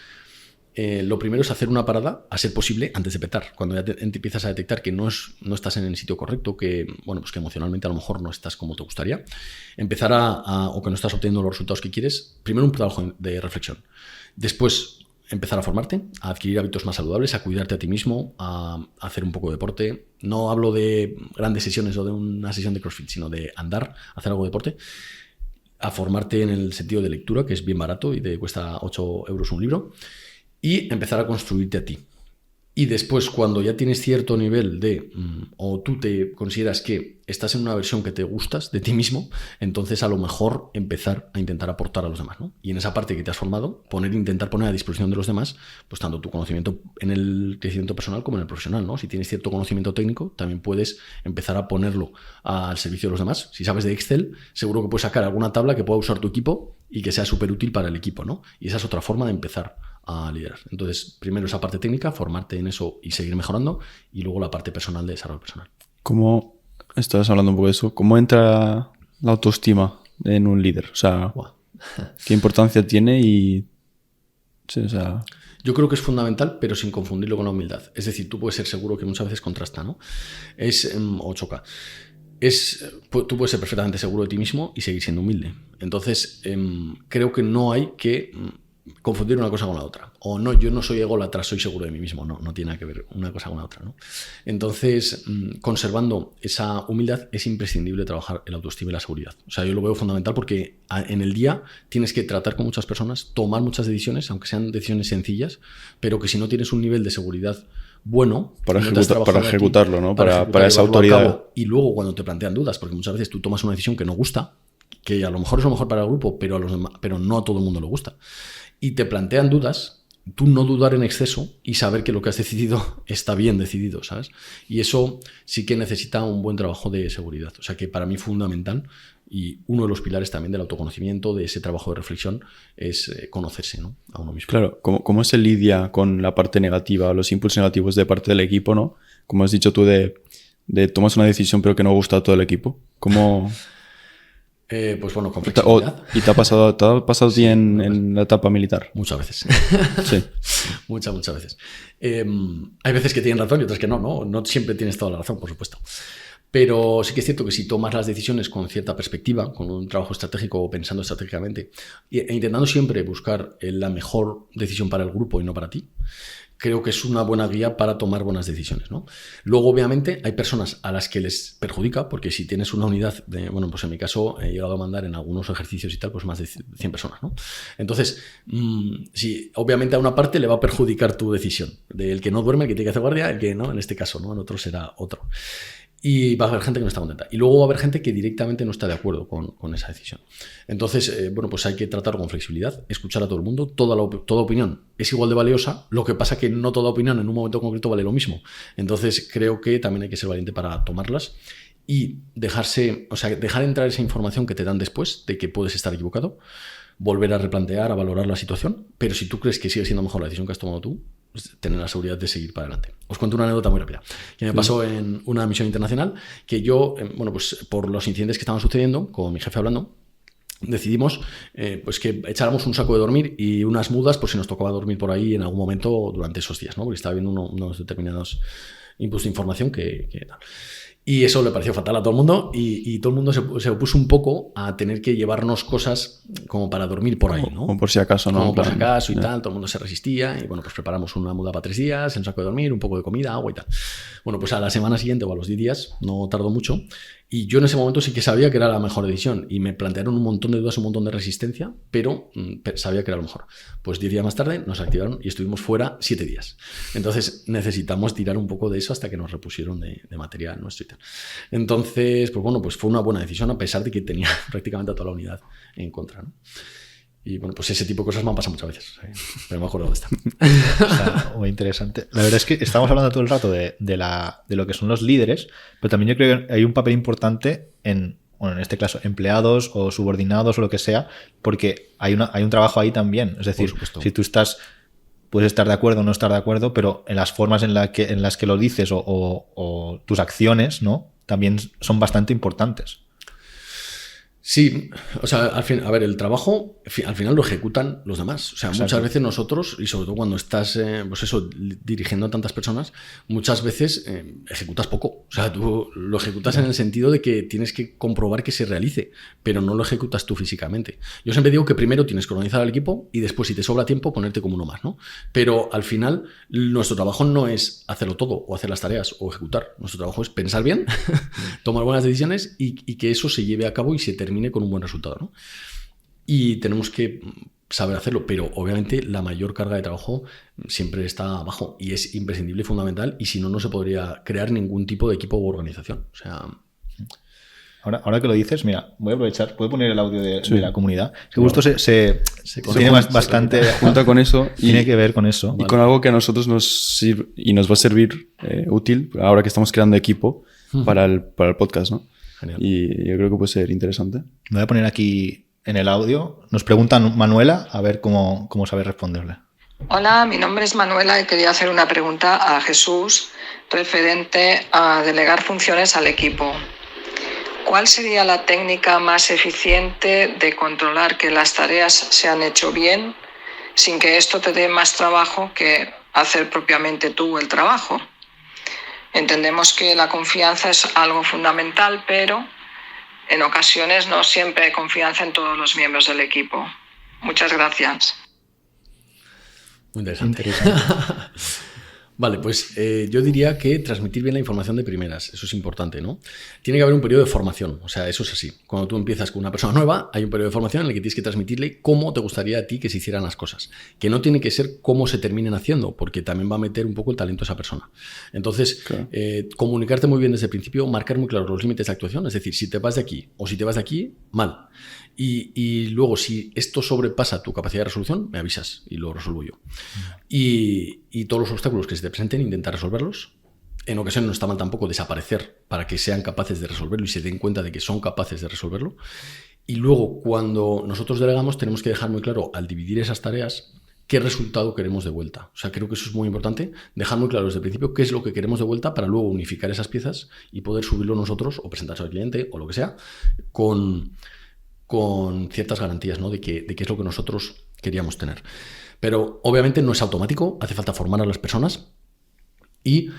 lo primero es hacer una parada, a ser posible, antes de petar. Cuando ya te empiezas a detectar que no estás en el sitio correcto, que, bueno, pues que emocionalmente a lo mejor no estás como te gustaría, empezar o que no estás obteniendo los resultados que quieres, primero un trabajo de reflexión. Después, empezar a formarte, a adquirir hábitos más saludables, a cuidarte a ti mismo, a hacer un poco de deporte. No hablo de grandes sesiones o de una sesión de CrossFit, sino de andar, hacer algo de deporte. A formarte en el sentido de lectura, que es bien barato y te cuesta 8 euros un libro. Y empezar a construirte a ti. Y después, cuando ya tienes cierto nivel o tú te consideras que estás en una versión que te gustas de ti mismo, entonces a lo mejor empezar a intentar aportar a los demás, ¿no? Y en esa parte que te has formado, intentar poner a disposición de los demás, pues tanto tu conocimiento en el crecimiento personal como en el profesional, ¿no? Si tienes cierto conocimiento técnico, también puedes empezar a ponerlo al servicio de los demás. Si sabes de Excel, seguro que puedes sacar alguna tabla que pueda usar tu equipo y que sea súper útil para el equipo, ¿no? Y esa es otra forma de empezar a liderar. Entonces, primero esa parte técnica, formarte en eso y seguir mejorando, y luego la parte personal de desarrollo personal. ¿Cómo estás hablando un poco de eso? ¿Cómo entra la autoestima en un líder? O sea, ¿qué importancia tiene? Y sí, o sea... Yo creo que es fundamental, pero sin confundirlo con la humildad. Es decir, tú puedes ser seguro que muchas veces contrasta, ¿no? O choca. Tú puedes ser perfectamente seguro de ti mismo y seguir siendo humilde. Entonces, creo que no hay que confundir una cosa con la otra. O no, yo no soy ególatra, soy seguro de mí mismo. No tiene nada que ver una cosa con la otra, ¿no? Entonces, conservando esa humildad, es imprescindible trabajar el autoestima y la seguridad. O sea, yo lo veo fundamental porque en el día tienes que tratar con muchas personas, tomar muchas decisiones, aunque sean decisiones sencillas, pero que si no tienes un nivel de seguridad bueno para ejecutarlo, ¿no? Para esa autoridad. Y luego cuando te plantean dudas, porque muchas veces tú tomas una decisión que no gusta, que a lo mejor es lo mejor para el grupo, pero no a todo el mundo le gusta, y te plantean dudas, tú no dudar en exceso y saber que lo que has decidido está bien decidido, ¿sabes? Y eso sí que necesita un buen trabajo de seguridad. O sea que para mí fundamental, y uno de los pilares también del autoconocimiento, de ese trabajo de reflexión, es conocerse, ¿no? A uno mismo. Claro, ¿cómo se lidia con la parte negativa, los impulsos negativos de parte del equipo, ¿no? Como has dicho tú, de tomas una decisión pero que no gusta a todo el equipo. ¿Cómo...? Pues bueno, con flexibilidad. ¿Y te ha pasado a ti en la etapa militar? Muchas veces. Sí. Muchas veces. Hay veces que tienen razón y otras que no. No siempre tienes toda la razón, por supuesto. Pero sí que es cierto que si tomas las decisiones con cierta perspectiva, con un trabajo estratégico o pensando estratégicamente, e intentando siempre buscar la mejor decisión para el grupo y no para ti, creo que es una buena guía para tomar buenas decisiones, ¿no? Luego, obviamente, hay personas a las que les perjudica, porque si tienes una unidad de, bueno, pues en mi caso he llegado a mandar en algunos ejercicios y tal, pues más de 100 personas, ¿no? Entonces, sí, obviamente a una parte le va a perjudicar tu decisión, del que no duerme, el que tiene que hacer guardia, el que no, en este caso, ¿no? En otro será otro. Y va a haber gente que no está contenta. Y luego va a haber gente que directamente no está de acuerdo con esa decisión. Entonces, bueno, pues hay que tratarlo con flexibilidad, escuchar a todo el mundo. Toda opinión es igual de valiosa, lo que pasa que no toda opinión en un momento concreto vale lo mismo. Entonces, creo que también hay que ser valiente para tomarlas y dejar entrar esa información que te dan después de que puedes estar equivocado, volver a replantear, a valorar la situación, pero si tú crees que sigue siendo mejor la decisión que has tomado tú, tener la seguridad de seguir para adelante. Os cuento una anécdota muy rápida que me pasó en una misión internacional, que yo, bueno, pues por los incidentes que estaban sucediendo, con mi jefe hablando, decidimos pues que echáramos un saco de dormir y unas mudas por si nos tocaba dormir por ahí en algún momento durante esos días, ¿no? Porque estaba viendo unos determinados inputs de información que tal. Y eso le pareció fatal a todo el mundo y todo el mundo se opuso un poco a tener que llevarnos cosas como para dormir por ahí, ¿no? O por si acaso, ¿no? Como por si acaso y tal, todo el mundo se resistía y bueno, pues preparamos una muda para 3 días, un saco de dormir, un poco de comida, agua y tal. Bueno, pues a la semana siguiente o a los 10 días, no tardó mucho, y yo en ese momento sí que sabía que era la mejor decisión y me plantearon un montón de dudas, un montón de resistencia, pero sabía que era lo mejor. Pues 10 días más tarde nos activaron y estuvimos fuera 7 días. Entonces necesitamos tirar un poco de eso hasta que nos repusieron de material nuestro y tal. Entonces, pues bueno, pues fue una buena decisión a pesar de que tenía prácticamente a toda la unidad en contra, ¿no? Y bueno, pues ese tipo de cosas me han pasado muchas veces, pero me acuerdo de esta. Está muy interesante. La verdad es que estamos hablando todo el rato de lo que son los líderes, pero también yo creo que hay un papel importante en este caso, empleados o subordinados o lo que sea, porque hay un trabajo ahí también. Es decir, si tú puedes estar de acuerdo o no estar de acuerdo, pero en las formas en las que lo dices o tus acciones, ¿no? También son bastante importantes. Sí, o sea, a ver, el trabajo al final lo ejecutan los demás. O sea, Exacto. Muchas veces nosotros, y sobre todo cuando estás, pues eso, dirigiendo a tantas personas, muchas veces ejecutas poco. O sea, tú lo ejecutas en el sentido de que tienes que comprobar que se realice, pero no lo ejecutas tú físicamente. Yo siempre digo que primero tienes que organizar al equipo y después, si te sobra tiempo, ponerte como uno más, ¿no? Pero al final, nuestro trabajo no es hacerlo todo o hacer las tareas o ejecutar. Nuestro trabajo es pensar bien, tomar buenas decisiones y que eso se lleve a cabo y se termine con un buen resultado, ¿no? Y tenemos que saber hacerlo, pero obviamente la mayor carga de trabajo siempre está abajo y es imprescindible y fundamental, y si no, no se podría crear ningún tipo de equipo u organización. O sea... Ahora que lo dices, mira, voy a aprovechar, puedo poner el audio de la comunidad, que justo se tiene bastante junta con eso y tiene que ver con eso. Y con algo que a nosotros nos sirve y nos va a servir útil ahora que estamos creando equipo para el podcast, ¿no? Genial. Y yo creo que puede ser interesante. Me voy a poner aquí en el audio. Nos pregunta Manuela, a ver cómo sabe responderle. Hola, mi nombre es Manuela y quería hacer una pregunta a Jesús referente a delegar funciones al equipo. ¿Cuál sería la técnica más eficiente de controlar que las tareas se han hecho bien sin que esto te dé más trabajo que hacer propiamente tú el trabajo? Entendemos que la confianza es algo fundamental, pero en ocasiones no siempre hay confianza en todos los miembros del equipo. Muchas gracias. Muy interesante. Vale, pues yo diría que transmitir bien la información de primeras, eso es importante, ¿no? Tiene que haber un periodo de formación, o sea, eso es así. Cuando tú empiezas con una persona nueva, hay un periodo de formación en el que tienes que transmitirle cómo te gustaría a ti que se hicieran las cosas. Que no tiene que ser cómo se terminen haciendo, porque también va a meter un poco el talento a esa persona. Entonces, claro. Comunicarte muy bien desde el principio, marcar muy claro los límites de actuación, es decir, si te vas de aquí o si te vas de aquí, mal. Y luego, si esto sobrepasa tu capacidad de resolución, me avisas y lo resuelvo yo. Y todos los obstáculos que se te presenten, intentar resolverlos. En ocasiones no está mal tampoco desaparecer para que sean capaces de resolverlo y se den cuenta de que son capaces de resolverlo. Y luego, cuando nosotros delegamos, tenemos que dejar muy claro, al dividir esas tareas, qué resultado queremos de vuelta. O sea, creo que eso es muy importante, dejar muy claro desde el principio qué es lo que queremos de vuelta para luego unificar esas piezas y poder subirlo nosotros o presentarse al cliente o lo que sea con ciertas garantías, ¿no? de qué es lo que nosotros queríamos tener. Pero obviamente no es automático, hace falta formar a las personas y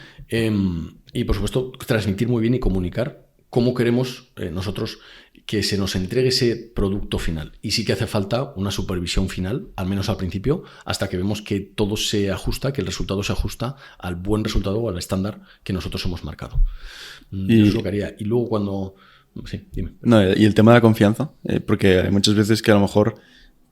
por supuesto transmitir muy bien y comunicar cómo queremos nosotros que se nos entregue ese producto final. Y sí que hace falta una supervisión final, al menos al principio, hasta que vemos que todo se ajusta, que el resultado se ajusta al buen resultado o al estándar que nosotros hemos marcado. Eso es lo que haría. Y luego cuando... Sí, dime. No, y el tema de la confianza, porque hay muchas veces que a lo mejor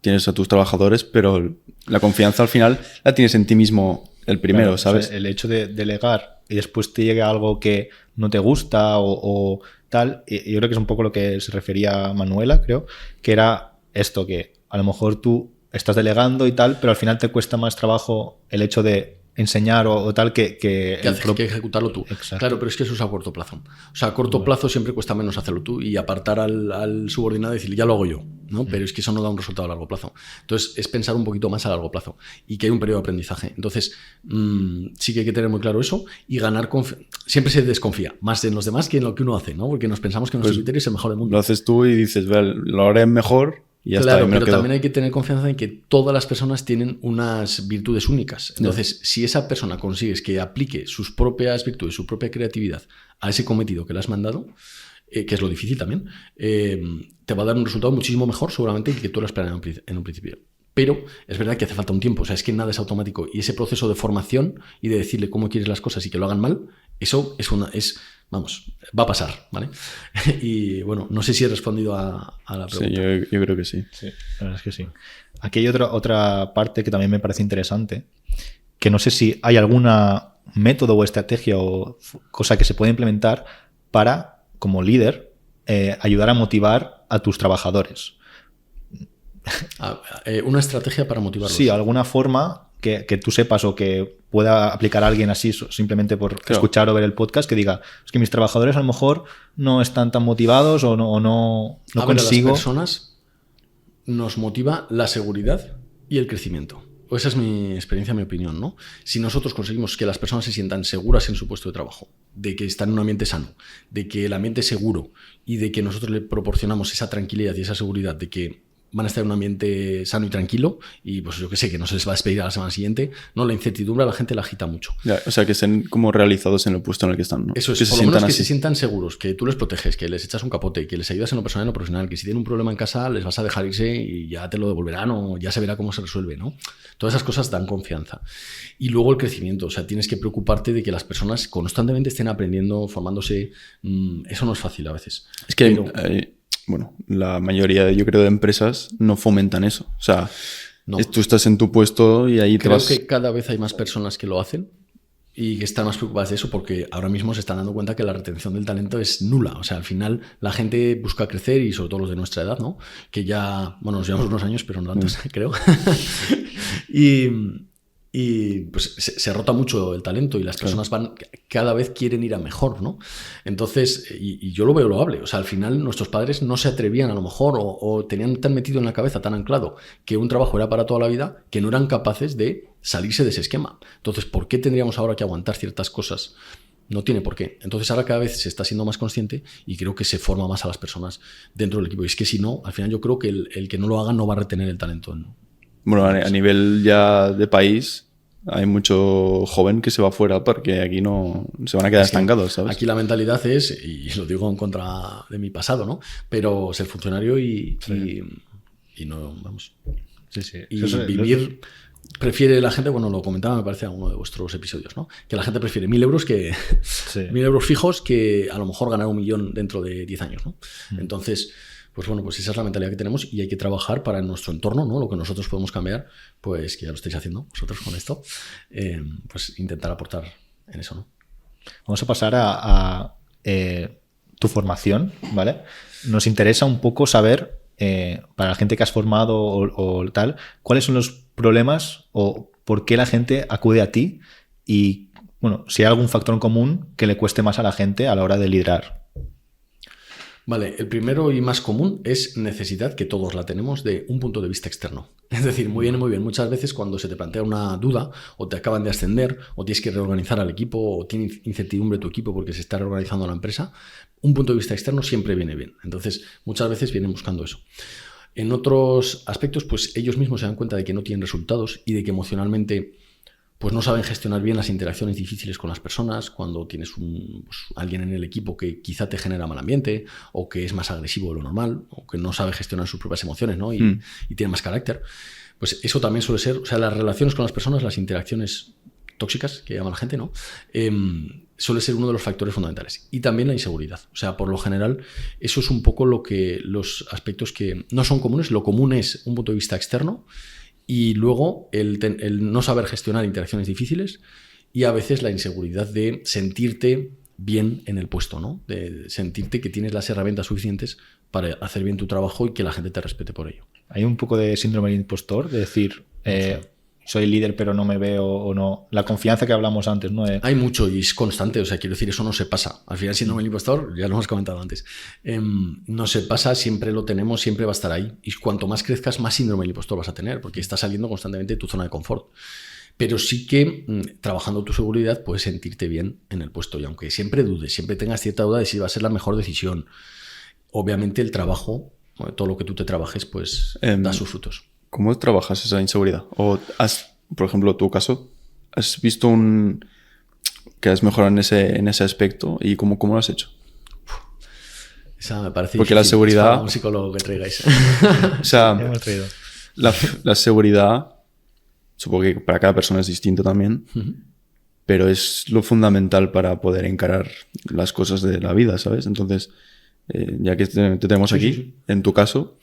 tienes a tus trabajadores, pero la confianza al final la tienes en ti mismo el primero, claro, ¿sabes? O sea, el hecho de delegar y después te llegue algo que no te gusta o tal, y yo creo que es un poco lo que se refería Manuela, creo, que era esto, que a lo mejor tú estás delegando y tal, pero al final te cuesta más trabajo el hecho de enseñar o tal que que ejecutarlo tú. Exacto. Claro, pero es que eso es a corto plazo. O sea, a corto plazo siempre cuesta menos hacerlo tú y apartar al subordinado y decirle, ya lo hago yo, ¿no? Pero es que eso no da un resultado a largo plazo. Entonces, es pensar un poquito más a largo plazo y que hay un periodo de aprendizaje. Entonces, sí que hay que tener muy claro eso y ganar confianza. Siempre se desconfía más en los demás que en lo que uno hace, ¿no? Porque nos pensamos que nuestro criterio es el mejor del mundo. Lo haces tú y dices, vale, lo haré mejor. Y ya claro, está, pero también hay que tener confianza en que todas las personas tienen unas virtudes únicas. Entonces, si esa persona consigues que aplique sus propias virtudes, su propia creatividad a ese cometido que le has mandado, que es lo difícil también, te va a dar un resultado muchísimo mejor seguramente que tú lo esperas en un principio. Pero es verdad que hace falta un tiempo, o sea, es que nada es automático. Y ese proceso de formación y de decirle cómo quieres las cosas y que lo hagan mal, eso vamos, va a pasar, ¿vale? Y bueno, no sé si he respondido a la pregunta. Sí, yo creo que sí. Sí, la verdad es que sí. Aquí hay otra parte que también me parece interesante, que no sé si hay alguna método o estrategia o cosa que se puede implementar para, como líder, ayudar a motivar a tus trabajadores. Una estrategia para motivarlos. Sí, alguna forma que tú sepas o que pueda aplicar a alguien así simplemente por escuchar o ver el podcast, que diga, es que mis trabajadores a lo mejor no están tan motivados o no consigo. A las personas nos motiva la seguridad y el crecimiento. O esa es mi experiencia, mi opinión, ¿no? Si nosotros conseguimos que las personas se sientan seguras en su puesto de trabajo, de que están en un ambiente sano, de que el ambiente es seguro y de que nosotros le proporcionamos esa tranquilidad y esa seguridad de que van a estar en un ambiente sano y tranquilo y pues yo que sé, que no se les va a despedir a la semana siguiente, no, la incertidumbre a la gente la agita mucho. Ya, o sea, que estén como realizados en el puesto en el que están, ¿no? Eso es, que por lo menos que se sientan seguros, que tú les proteges, que les echas un capote, que les ayudas en lo personal y en lo profesional, que si tienen un problema en casa les vas a dejar irse y ya te lo devolverán o ya se verá cómo se resuelve, ¿no? Todas esas cosas dan confianza. Y luego el crecimiento, o sea, tienes que preocuparte de que las personas constantemente estén aprendiendo, formándose. Eso no es fácil a veces. Es que bueno, la mayoría, yo creo, de empresas no fomentan eso. O sea, no. Tú estás en tu puesto y ahí te vas... Creo que cada vez hay más personas que lo hacen y que están más preocupadas de eso porque ahora mismo se están dando cuenta que la retención del talento es nula. O sea, al final la gente busca crecer y sobre todo los de nuestra edad, ¿no? Que ya, bueno, nos llevamos unos años, pero no tantos, creo. Y pues se rota mucho el talento y las personas cada vez quieren ir a mejor, ¿no? Entonces, y yo lo veo loable. O sea, al final nuestros padres no se atrevían a lo mejor o tenían tan metido en la cabeza, tan anclado, que un trabajo era para toda la vida, que no eran capaces de salirse de ese esquema. Entonces, ¿por qué tendríamos ahora que aguantar ciertas cosas? No tiene por qué. Entonces ahora cada vez se está siendo más consciente y creo que se forma más a las personas dentro del equipo. Y es que si no, al final yo creo que el que no lo haga no va a retener el talento, ¿no? Bueno, a nivel ya de país hay mucho joven que se va fuera porque aquí no se van a quedar estancados, ¿sabes? Aquí la mentalidad es, y lo digo en contra de mi pasado, ¿no? Pero ser funcionario y no, vamos. Sí, sí. Y vivir... Prefiere la gente, bueno, lo comentaba, me parece, en uno de vuestros episodios, ¿no? Que la gente prefiere 1.000 euros que 1.000 euros fijos que a lo mejor ganar 1 millón dentro de 10 años, ¿no? Entonces, pues bueno, pues esa es la mentalidad que tenemos y hay que trabajar para nuestro entorno, ¿no? Lo que nosotros podemos cambiar, pues que ya lo estáis haciendo vosotros con esto, pues intentar aportar en eso, ¿no? Vamos a pasar a tu formación, ¿vale? Nos interesa un poco saber, para la gente que has formado o tal, cuáles son los problemas o por qué la gente acude a ti y, bueno, si hay algún factor en común que le cueste más a la gente a la hora de liderar. Vale, el primero y más común es necesidad, que todos la tenemos, de un punto de vista externo. Es decir, muy bien, muchas veces cuando se te plantea una duda o te acaban de ascender o tienes que reorganizar al equipo o tiene incertidumbre tu equipo porque se está reorganizando la empresa, un punto de vista externo siempre viene bien. Entonces, muchas veces vienen buscando eso. En otros aspectos, pues ellos mismos se dan cuenta de que no tienen resultados y de que emocionalmente pues no saben gestionar bien las interacciones difíciles con las personas, cuando tienes alguien en el equipo que quizá te genera mal ambiente, o que es más agresivo de lo normal, o que no sabe gestionar sus propias emociones, ¿no? y tiene más carácter. Pues eso también suele ser, o sea, las relaciones con las personas, las interacciones tóxicas, que llama la gente, ¿no? Suele ser uno de los factores fundamentales. Y también la inseguridad. O sea, por lo general, eso es un poco los aspectos que no son comunes. Lo común es un punto de vista externo y luego el no saber gestionar interacciones difíciles y a veces la inseguridad de sentirte bien en el puesto, ¿no? De sentirte que tienes las herramientas suficientes para hacer bien tu trabajo y que la gente te respete por ello. Hay un poco de síndrome del impostor, de decir, soy líder pero no me veo, o no. La confianza que hablamos antes, ¿no? Hay mucho y es constante, o sea, quiero decir, eso no se pasa. Al final, síndrome del impostor, ya lo hemos comentado antes, no se pasa, siempre lo tenemos, siempre va a estar ahí. Y cuanto más crezcas, más síndrome del impostor vas a tener, porque estás saliendo constantemente de tu zona de confort. Pero sí que trabajando tu seguridad puedes sentirte bien en el puesto. Y aunque siempre dudes, siempre tengas cierta duda de si va a ser la mejor decisión, obviamente el trabajo, todo lo que tú te trabajes, pues da sus frutos. ¿Cómo trabajas esa inseguridad? O por ejemplo, tu caso, ¿has visto que has mejorado en ese aspecto? ¿Y cómo lo has hecho? Esa me parece porque difícil. La seguridad... Es para un psicólogo que traigáis. O sea, la seguridad, supongo que para cada persona es distinto también, pero es lo fundamental para poder encarar las cosas de la vida, ¿sabes? Entonces, ya que te tenemos aquí, en tu caso...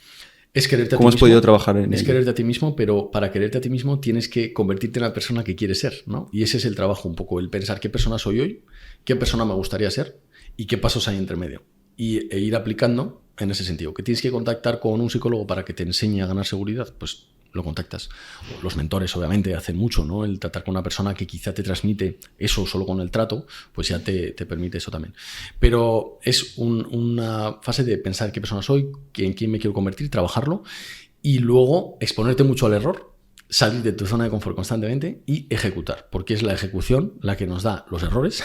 Es quererte a ti ¿Cómo has mismo, podido trabajar en ello? Es quererte a ti mismo, pero para quererte a ti mismo tienes que convertirte en la persona que quieres ser, ¿no? Y ese es el trabajo un poco, el pensar qué persona soy hoy, qué persona me gustaría ser y qué pasos hay entre medio. E ir aplicando en ese sentido. ¿Que tienes que contactar con un psicólogo para que te enseñe a ganar seguridad? Pues lo contactas. Los mentores, obviamente, hacen mucho, ¿no? El tratar con una persona que quizá te transmite eso solo con el trato, pues ya te permite eso también. Pero es una fase de pensar qué persona soy, en quién me quiero convertir, trabajarlo y luego exponerte mucho al error, salir de tu zona de confort constantemente y ejecutar, porque es la ejecución la que nos da los errores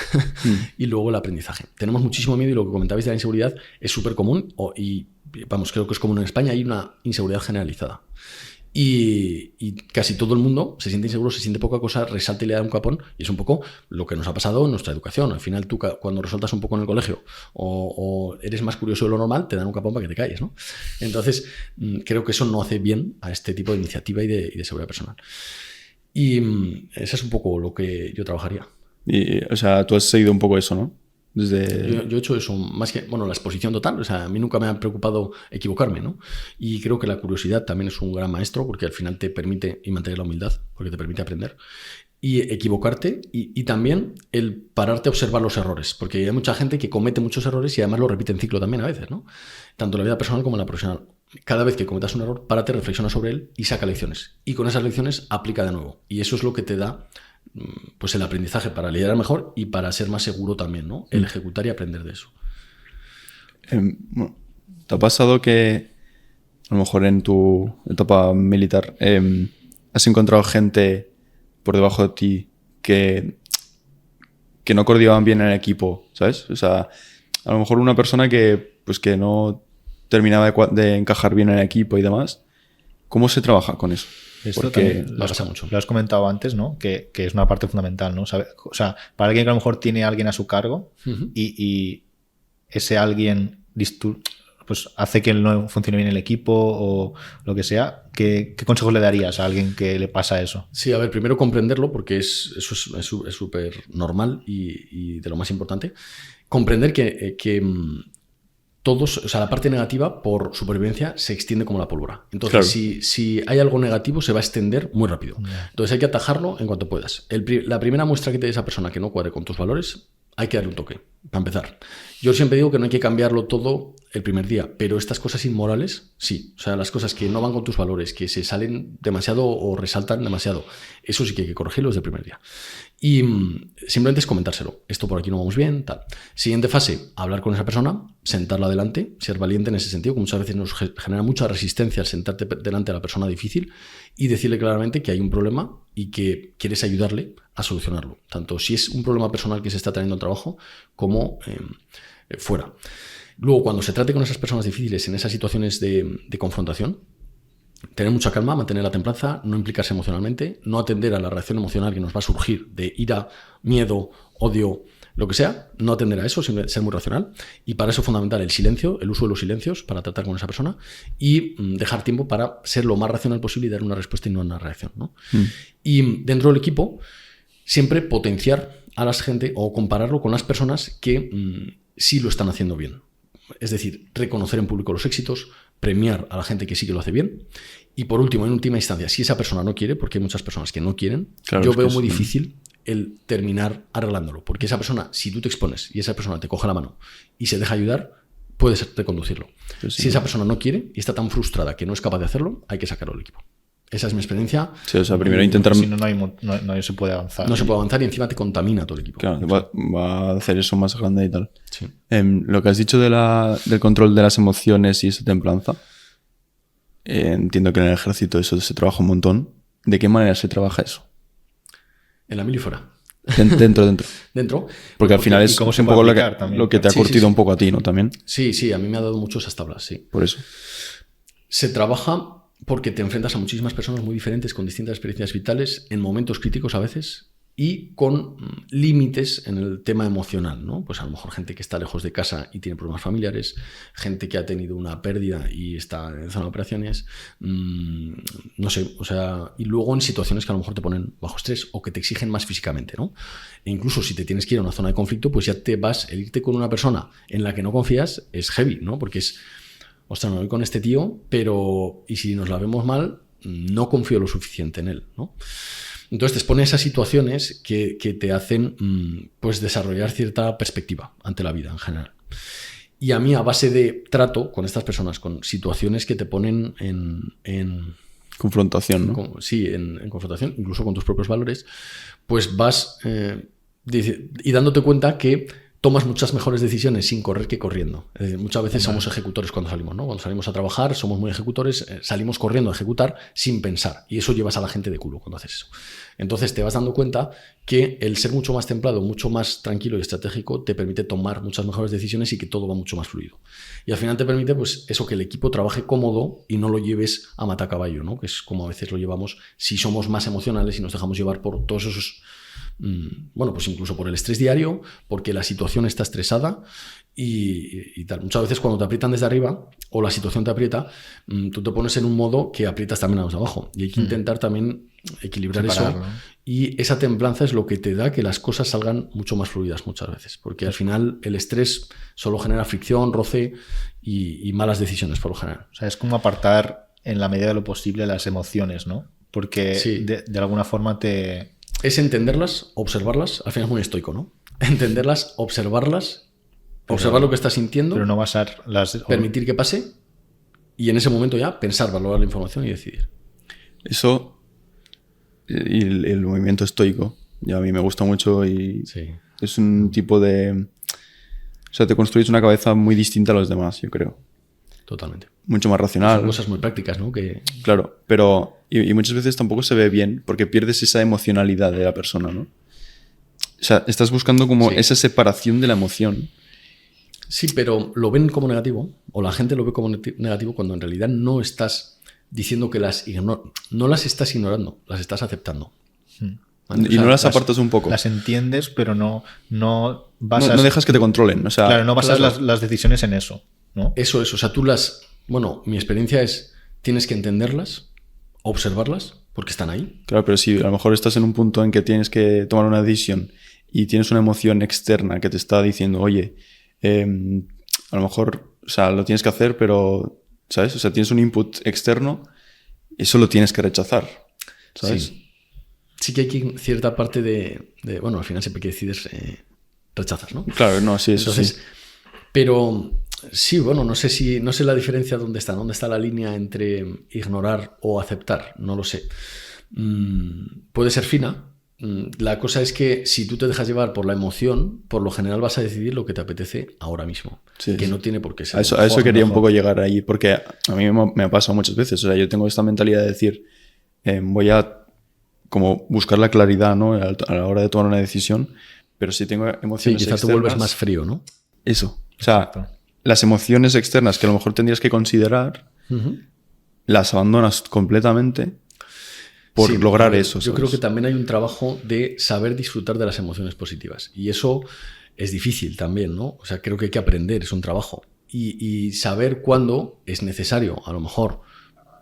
y luego el aprendizaje. Tenemos muchísimo miedo y lo que comentabais de la inseguridad es súper común y vamos, creo que es común en España, hay una inseguridad generalizada. Y casi todo el mundo se siente inseguro, se siente poca cosa, resalta y le da un capón, y es un poco lo que nos ha pasado en nuestra educación. Al final tú cuando resaltas un poco en el colegio o eres más curioso de lo normal, te dan un capón para que te calles, ¿no? Entonces creo que eso no hace bien a este tipo de iniciativa y de seguridad personal. Y eso es un poco lo que yo trabajaría. Y, o sea, tú has seguido un poco eso, ¿no? Yo he hecho eso, más que, la exposición total, o sea, a mí nunca me ha preocupado equivocarme, ¿no? Y creo que la curiosidad también es un gran maestro porque al final te permite, y mantener la humildad, porque te permite aprender, y equivocarte y también el pararte a observar los errores, porque hay mucha gente que comete muchos errores y además lo repite en ciclo también a veces, ¿no? Tanto en la vida personal como en la profesional. Cada vez que cometas un error, párate, reflexiona sobre él y saca lecciones. Y con esas lecciones aplica de nuevo. Y eso es lo que te da pues el aprendizaje para liderar mejor y para ser más seguro también, ¿no? El ejecutar y aprender de eso. ¿Te ha pasado que a lo mejor en tu etapa militar has encontrado gente por debajo de ti que no coordinaban bien en el equipo, ¿sabes? O sea, a lo mejor una persona que no terminaba de encajar bien en el equipo y demás. ¿Cómo se trabaja con eso? Esto porque pasa mucho. Lo has comentado antes, ¿no? Que es una parte fundamental, ¿no? O sea, para alguien que a lo mejor tiene a alguien a su cargo y ese alguien pues hace que no funcione bien el equipo o lo que sea, ¿qué consejos le darías a alguien que le pasa eso? Sí, a ver, primero comprenderlo porque eso es súper normal y de lo más importante. Comprender que todos, o sea, la parte negativa por supervivencia se extiende como la pólvora. Entonces, claro, si hay algo negativo, se va a extender muy rápido. Entonces hay que atajarlo en cuanto puedas. La primera muestra que te dé esa persona que no cuadre con tus valores, hay que darle un toque, para empezar. Yo siempre digo que no hay que cambiarlo todo el primer día, pero estas cosas inmorales, sí. O sea, las cosas que no van con tus valores, que se salen demasiado o resaltan demasiado, eso sí que hay que corregirlo desde el primer día. Y simplemente es comentárselo. Esto por aquí no vamos bien, tal. Siguiente fase, hablar con esa persona, sentarla delante, ser valiente en ese sentido, que muchas veces nos genera mucha resistencia al sentarte delante de la persona difícil y decirle claramente que hay un problema y que quieres ayudarle a solucionarlo. Tanto si es un problema personal que se está trayendo al trabajo como fuera. Luego, cuando se trate con esas personas difíciles en esas situaciones de confrontación, tener mucha calma, mantener la templanza, no implicarse emocionalmente, no atender a la reacción emocional que nos va a surgir de ira, miedo, odio, lo que sea, no atender a eso, sino ser muy racional. Y para eso es fundamental el silencio, el uso de los silencios para tratar con esa persona y dejar tiempo para ser lo más racional posible y dar una respuesta y no una reacción, ¿no? Y dentro del equipo, siempre potenciar a la gente o compararlo con las personas que sí lo están haciendo bien. Es decir, reconocer en público los éxitos, premiar a la gente que sí que lo hace bien. Y por último, en última instancia, si esa persona no quiere, porque hay muchas personas que no quieren, Claro, yo es que veo es- muy difícil el terminar arreglándolo. Porque esa persona, si tú te expones y esa persona te coge la mano y se deja ayudar, puedes reconducirlo. Pues sí. Si esa persona no quiere y está tan frustrada que no es capaz de hacerlo, hay que sacarlo del equipo. Esa es mi experiencia. Sí, o sea, primero intentar... Si no, no se puede avanzar. No se puede avanzar y encima te contamina todo el equipo. Claro, va a hacer eso más grande y tal. Sí. Lo que has dicho del control de las emociones y esa templanza, entiendo que en el ejército eso se trabaja un montón. ¿De qué manera se trabaja eso? En la mil y fuera. Dentro. Dentro. Porque al final ¿y es cómo se un puede poco aplicar también? lo que te ha Sí, curtido sí. un poco a ti, ¿no? También, Sí, a mí me ha dado mucho esas tablas, sí. por eso. Se trabaja porque te enfrentas a muchísimas personas muy diferentes con distintas experiencias vitales en momentos críticos a veces y con límites en el tema emocional, ¿no? Pues a lo mejor gente que está lejos de casa y tiene problemas familiares, gente que ha tenido una pérdida y está en zona de operaciones, no sé, o sea, y luego en situaciones que a lo mejor te ponen bajo estrés o que te exigen más físicamente, ¿no? E incluso si te tienes que ir a una zona de conflicto, pues ya te vas, el irte con una persona en la que no confías es heavy, ¿no? Porque es, ostras, me voy con este tío, pero y si nos la vemos mal, no confío lo suficiente en él, ¿no? Entonces te expone a esas situaciones que te hacen pues desarrollar cierta perspectiva ante la vida en general. Y a mí, a base de trato con estas personas, con situaciones que te ponen en Confrontación, ¿no? en confrontación, incluso con tus propios valores, pues vas y dándote cuenta que tomas muchas mejores decisiones sin correr que corriendo. Es decir, muchas veces somos ejecutores cuando salimos, ¿no? Cuando salimos a trabajar somos muy ejecutores, salimos corriendo a ejecutar sin pensar. Y eso llevas a la gente de culo cuando haces eso. Entonces te vas dando cuenta que el ser mucho más templado, mucho más tranquilo y estratégico te permite tomar muchas mejores decisiones y que todo va mucho más fluido. Y al final te permite, pues, eso, que el equipo trabaje cómodo y no lo lleves a matacaballo, ¿no? Que es como a veces lo llevamos si somos más emocionales y nos dejamos llevar por todos esos... bueno, pues incluso por el estrés diario, porque la situación está estresada y tal. Muchas veces cuando te aprietan desde arriba o la situación te aprieta, tú te pones en un modo que aprietas también a los de abajo y hay que intentar también equilibrar Separarlo, eso, ¿no? y esa templanza es lo que te da que las cosas salgan mucho más fluidas muchas veces, porque al final el estrés solo genera fricción, roce y malas decisiones por lo general. O sea, es como apartar en la medida de lo posible las emociones, ¿no? Porque Sí. de alguna forma te... Es entenderlas, observarlas, al final es muy estoico, ¿no? Entenderlas, observarlas, observar lo que estás sintiendo, Pero no basar las... permitir que pase y en ese momento ya pensar, valorar la información y decidir. Eso y el movimiento estoico, ya a mí me gusta mucho y Sí. es un tipo de... O sea, te construyes una cabeza muy distinta a los demás, yo creo. Totalmente. Mucho más Son racional. cosas muy prácticas, ¿no? Que Claro, pero... Y muchas veces tampoco se ve bien porque pierdes esa emocionalidad de la persona, ¿no? O sea, estás buscando como Sí. esa separación de la emoción. sí, pero lo ven como negativo, o la gente lo ve como negativo cuando en realidad no estás diciendo que no las estás ignorando, las estás aceptando. ¿Vale? O Y sea, no las apartas un poco. Las entiendes, pero no No, basas... no dejas que te controlen. O sea, Claro, no basas claro. las decisiones en eso, ¿no? Eso es, o sea, bueno, mi experiencia es, tienes que entenderlas, observarlas, porque están ahí. claro, pero si a lo mejor estás en un punto en que tienes que tomar una decisión y tienes una emoción externa que te está diciendo, oye, a lo mejor, o sea, lo tienes que hacer, pero, ¿sabes? O sea, tienes un input externo, eso lo tienes que rechazar, ¿sabes? Sí que hay cierta parte bueno, al final siempre que decides rechazas, ¿no? Claro, no, sí, eso Entonces, sí. pero sí, bueno, no sé la diferencia dónde está la línea entre ignorar o aceptar, no lo sé. Puede ser fina. La cosa es que si tú te dejas llevar por la emoción, por lo general vas a decidir lo que te apetece ahora mismo, Sí, que sí. no tiene por qué ser. A eso mejor, quería un mejor. poco llegar ahí, porque a mí me ha pasado muchas veces. O sea, yo tengo esta mentalidad de decir, voy a como buscar la claridad, ¿no? A la hora de tomar una decisión, pero si tengo Sí, emociones quizás te externas... vuelves más frío, ¿no? Eso. O sea, Exacto. las emociones externas que a lo mejor tendrías que considerar, las abandonas completamente por Sí, lograr eso. Yo ¿sabes? creo que también hay un trabajo de saber disfrutar de las emociones positivas. Y eso es difícil también, ¿no? O sea, creo que hay que aprender, es un trabajo. Y saber cuándo es necesario, a lo mejor,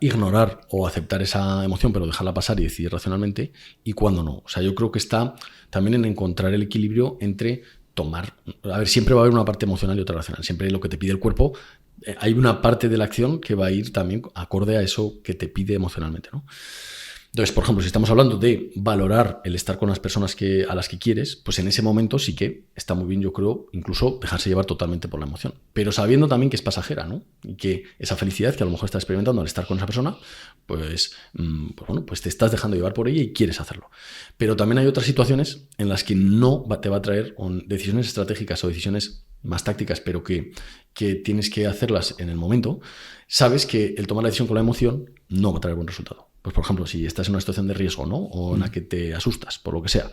ignorar o aceptar esa emoción, pero dejarla pasar y decidir racionalmente, y cuándo no. O sea, yo creo que está también en encontrar el equilibrio entre tomar... A ver, siempre va a haber una parte emocional y otra racional. Siempre lo que te pide el cuerpo, hay una parte de la acción que va a ir también acorde a eso que te pide emocionalmente, ¿no? Entonces, por ejemplo, si estamos hablando de valorar el estar con las personas a las que quieres, pues en ese momento sí que está muy bien, yo creo, incluso dejarse llevar totalmente por la emoción. Pero sabiendo también que es pasajera, ¿no? Y que esa felicidad que a lo mejor estás experimentando al estar con esa persona, pues bueno, pues te estás dejando llevar por ella y quieres hacerlo. Pero también hay otras situaciones en las que no te va a traer decisiones estratégicas o decisiones más tácticas, pero que tienes que hacerlas en el momento. Sabes que el tomar la decisión con la emoción no va a traer buen resultado. Pues, por ejemplo, si estás en una situación de riesgo, ¿no? O en la que te asustas, por lo que sea,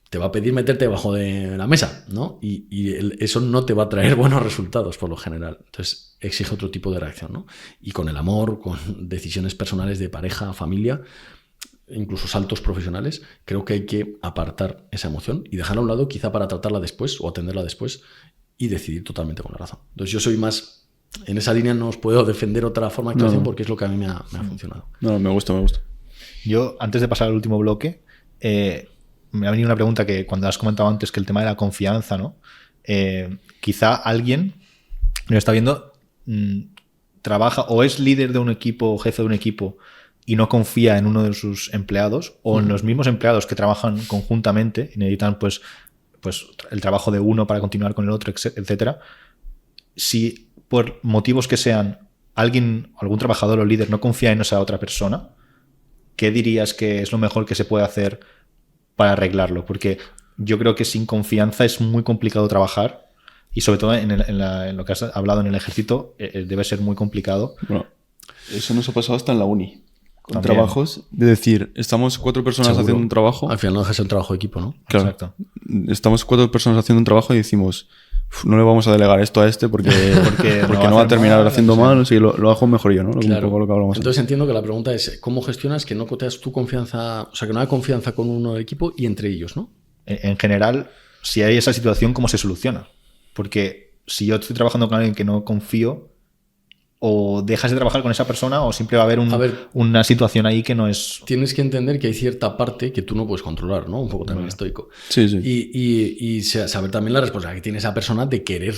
te va a pedir meterte debajo de la mesa, ¿no? Y eso no te va a traer buenos resultados, por lo general. Entonces, exige otro tipo de reacción, ¿no? Y con el amor, con decisiones personales de pareja, familia, incluso saltos profesionales, creo que hay que apartar esa emoción y dejarla a un lado, quizá para tratarla después o atenderla después y decidir totalmente con la razón. Entonces, yo soy más... En esa línea no os puedo defender otra forma de actuación porque es lo que a mí me ha funcionado. No, me gusta. Yo, antes de pasar al último bloque, me ha venido una pregunta que cuando has comentado antes, que el tema de la confianza, ¿no? Quizá alguien lo está viendo, trabaja o es líder de un equipo o jefe de un equipo y no confía en uno de sus empleados o en los mismos empleados que trabajan conjuntamente y necesitan pues el trabajo de uno para continuar con el otro, etcétera. Si por motivos que sean algún trabajador o líder no confía en esa otra persona, ¿qué dirías que es lo mejor que se puede hacer para arreglarlo? Porque yo creo que sin confianza es muy complicado trabajar y sobre todo en lo que has hablado en el ejército debe ser muy complicado. Bueno, eso nos ha pasado hasta en la uni. Con También. trabajos, de decir, estamos 4 personas Seguro. haciendo un trabajo. Al final no deja de ser un trabajo de equipo, ¿no? Claro. Exacto. Estamos 4 personas haciendo un trabajo y decimos, no le vamos a delegar esto a este porque no va a terminar haciendo mal, o sea, lo hago mejor yo, ¿no? Un poco lo que hablamos. Entonces entiendo que la pregunta es ¿cómo gestionas que no coteas tu confianza, o sea, que no hay confianza con uno del equipo y entre ellos, ¿no? En general, si hay esa situación, ¿cómo se soluciona? Porque si yo estoy trabajando con alguien que no confío, o dejas de trabajar con esa persona o siempre va a haber una situación ahí que no es... Tienes que entender que hay cierta parte que tú no puedes controlar, ¿no? Un poco también estoico. Sí. Y saber también la responsabilidad que tiene esa persona de querer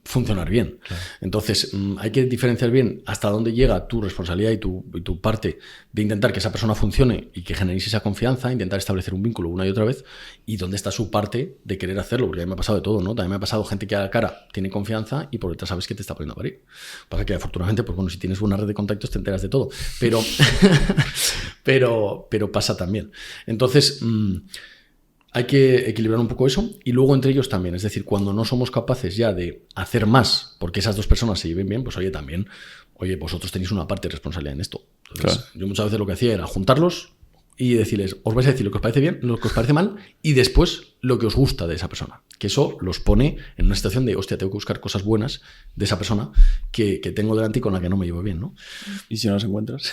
funcionar bien. Claro. Entonces, hay que diferenciar bien hasta dónde llega tu responsabilidad y tu parte de intentar que esa persona funcione y que generéis esa confianza, intentar establecer un vínculo una y otra vez, y dónde está su parte de querer hacerlo, porque a mí me ha pasado de todo, ¿no? También me ha pasado gente que a la cara tiene confianza y por detrás sabes que te está poniendo a parir. Pasa que afortunadamente, pues bueno, si tienes una red de contactos te enteras de todo, pero pasa también. Entonces, hay que equilibrar un poco eso y luego entre ellos también, es decir, cuando no somos capaces ya de hacer más porque esas dos personas se lleven bien, pues oye, vosotros tenéis una parte de responsabilidad en esto. Entonces, claro. Yo muchas veces lo que hacía era juntarlos y decirles, os vais a decir lo que os parece bien, lo que os parece mal y después lo que os gusta de esa persona. Que eso los pone en una situación de, hostia, tengo que buscar cosas buenas de esa persona que tengo delante y con la que no me llevo bien, ¿no? ¿Y si no las encuentras?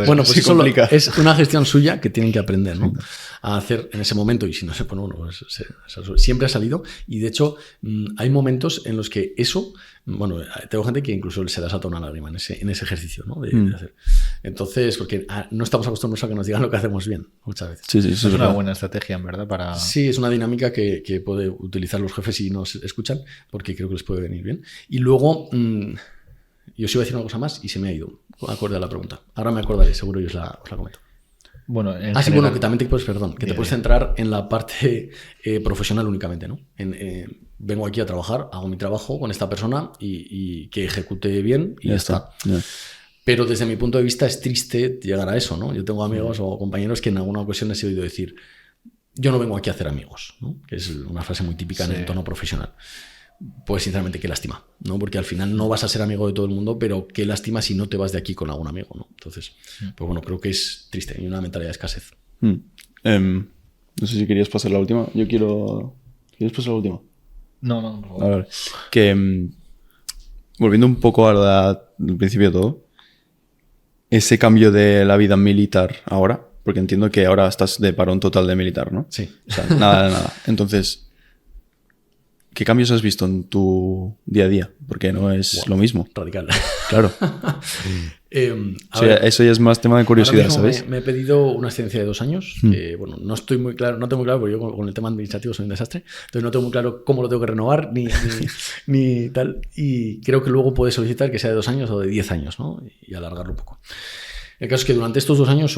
Bueno, pues eso es una gestión suya que tienen que aprender, ¿no? A hacer en ese momento y si no se pone uno, pues siempre ha salido y de hecho hay momentos en los que eso, bueno, tengo gente que incluso se le salta una lágrima en ese ejercicio, ¿no? De hacer. Entonces, porque no estamos acostumbrados a que nos digan lo que hacemos bien muchas veces. Sí, eso es una buena estrategia, en verdad, para... Sí, es una dinámica que puede utilizar los jefes si nos escuchan, porque creo que les puede venir bien. Y luego, yo os iba a decir una cosa más y se me ha ido, acorde a la pregunta. Ahora me acordaré, seguro y os la comento. Bueno, sí, bueno, que también te puedes centrar en la parte profesional únicamente, ¿no? Vengo aquí a trabajar, hago mi trabajo con esta persona y que ejecute bien y ya está. Pero desde mi punto de vista es triste llegar a eso, ¿no? Yo tengo amigos o compañeros que en alguna ocasión les he oído decir, yo no vengo aquí a hacer amigos, ¿no? Que es una frase muy típica en el entorno profesional. Pues sinceramente qué lástima, ¿no? Porque al final no vas a ser amigo de todo el mundo, pero qué lástima si no te vas de aquí con algún amigo, ¿no? Entonces, pues bueno, creo que es triste y una mentalidad de escasez. No sé si querías pasar la última. ¿Quieres pasar la última? No. A ver, que volviendo un poco al principio de todo, ese cambio de la vida militar ahora, porque entiendo que ahora estás de parón total de militar, ¿no? Sí. O sea, nada de nada. Entonces, ¿qué cambios has visto en tu día a día? Porque no es lo mismo. Radical. Claro. Eso ya es más tema de curiosidad, ¿sabes? Me he pedido una excedencia de 2 años, que bueno, no tengo muy claro, porque yo con el tema administrativo soy un desastre, entonces no tengo muy claro cómo lo tengo que renovar, ni tal, y creo que luego puedes solicitar que sea de 2 años o de 10 años, ¿no? Y alargarlo un poco. El caso es que durante estos 2 años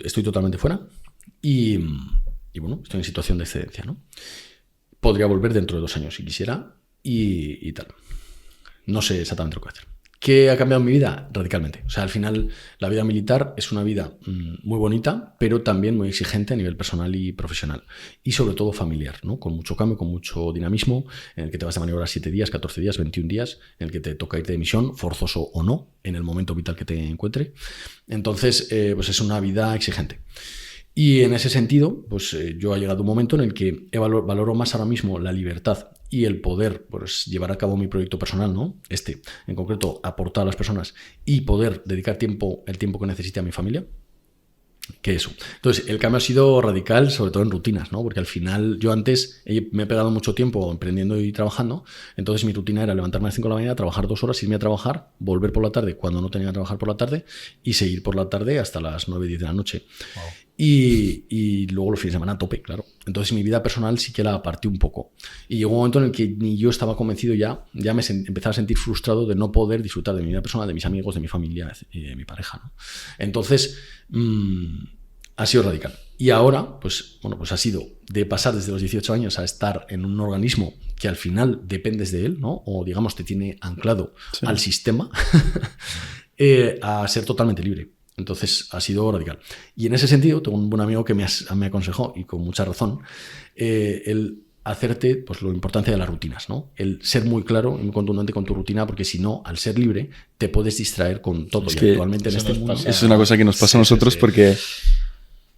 estoy totalmente fuera y bueno, estoy en situación de excedencia, ¿no? Podría volver dentro de 2 años si quisiera y tal. No sé exactamente lo que hacer. ¿Qué ha cambiado en mi vida? Radicalmente. O sea, al final la vida militar es una vida muy bonita, pero también muy exigente a nivel personal y profesional. Y sobre todo familiar, ¿no? Con mucho cambio, con mucho dinamismo, en el que te vas de maniobra 7 días, 14 días, 21 días, en el que te toca irte de misión, forzoso o no, en el momento vital que te encuentre. Entonces, pues es una vida exigente. Y en ese sentido, pues yo ha llegado un momento en el que valoro más ahora mismo la libertad y el poder pues, llevar a cabo mi proyecto personal, ¿no? En concreto, aportar a las personas y poder dedicar el tiempo que necesite a mi familia, que eso. Entonces, el cambio ha sido radical, sobre todo en rutinas, ¿no? Porque al final, yo antes me he pegado mucho tiempo emprendiendo y trabajando, entonces mi rutina era levantarme a las 5 de la mañana, trabajar 2 horas, irme a trabajar, volver por la tarde cuando no tenía que trabajar por la tarde y seguir por la tarde hasta las 9, 10 de la noche. Wow. Y luego los fines de semana a tope, claro. Entonces mi vida personal sí que la aparté un poco. Y llegó un momento en el que ni yo estaba convencido ya me empezaba a sentir frustrado de no poder disfrutar de mi vida personal, de mis amigos, de mi familia y de mi pareja, ¿no? Entonces ha sido radical. Y ahora, pues ha sido de pasar desde los 18 años a estar en un organismo que al final dependes de él, ¿no? O digamos te tiene anclado al sistema, a ser totalmente libre. Entonces ha sido radical. Y en ese sentido, tengo un buen amigo que me aconsejó, y con mucha razón, el hacerte pues, la importancia de las rutinas, ¿no? El ser muy claro y muy contundente con tu rutina, porque si no, al ser libre, te puedes distraer con todo. Es y que actualmente en este mundo... Es una cosa que nos pasa a nosotros porque...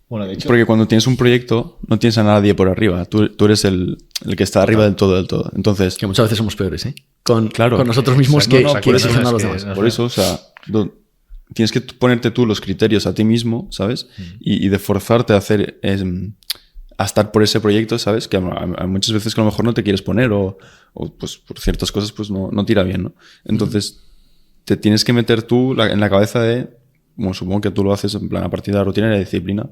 Bueno, de hecho, porque cuando tienes un proyecto, no tienes a nadie por arriba. Tú eres el que está arriba del todo. Entonces... Que muchas veces somos peores, ¿eh? Con nosotros mismos que presionando a los demás. Por eso, o sea... Tienes que ponerte tú los criterios a ti mismo, ¿sabes? Y de forzarte a hacer... a estar por ese proyecto, ¿sabes? Que hay muchas veces que a lo mejor no te quieres poner o pues por ciertas cosas pues no tira bien, ¿no? Entonces te tienes que meter tú en la cabeza de... Bueno, supongo que tú lo haces en plan a partir de la rutina y la disciplina,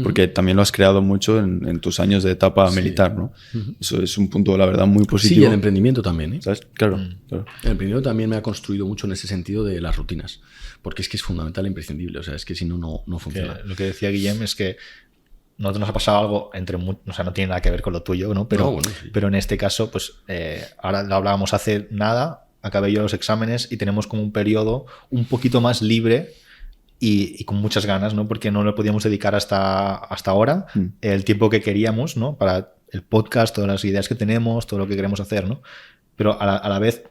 porque también lo has creado mucho en tus años de etapa militar, ¿no? Eso es un punto, la verdad, muy positivo. Sí, y el emprendimiento también, ¿eh? ¿Sabes? Claro. El emprendimiento también me ha construido mucho en ese sentido de las rutinas, porque es que es fundamental e imprescindible, o sea, es que si no funciona. Lo que decía Guillem es que nosotros nos ha pasado algo o sea, no tiene nada que ver con lo tuyo, ¿no? Pero en este caso, pues ahora lo hablábamos hace nada, acabé yo los exámenes y tenemos como un periodo un poquito más libre y con muchas ganas, ¿no? Porque no le podíamos dedicar hasta ahora el tiempo que queríamos, ¿no? Para el podcast, todas las ideas que tenemos, todo lo que queremos hacer, ¿no? Pero a la vez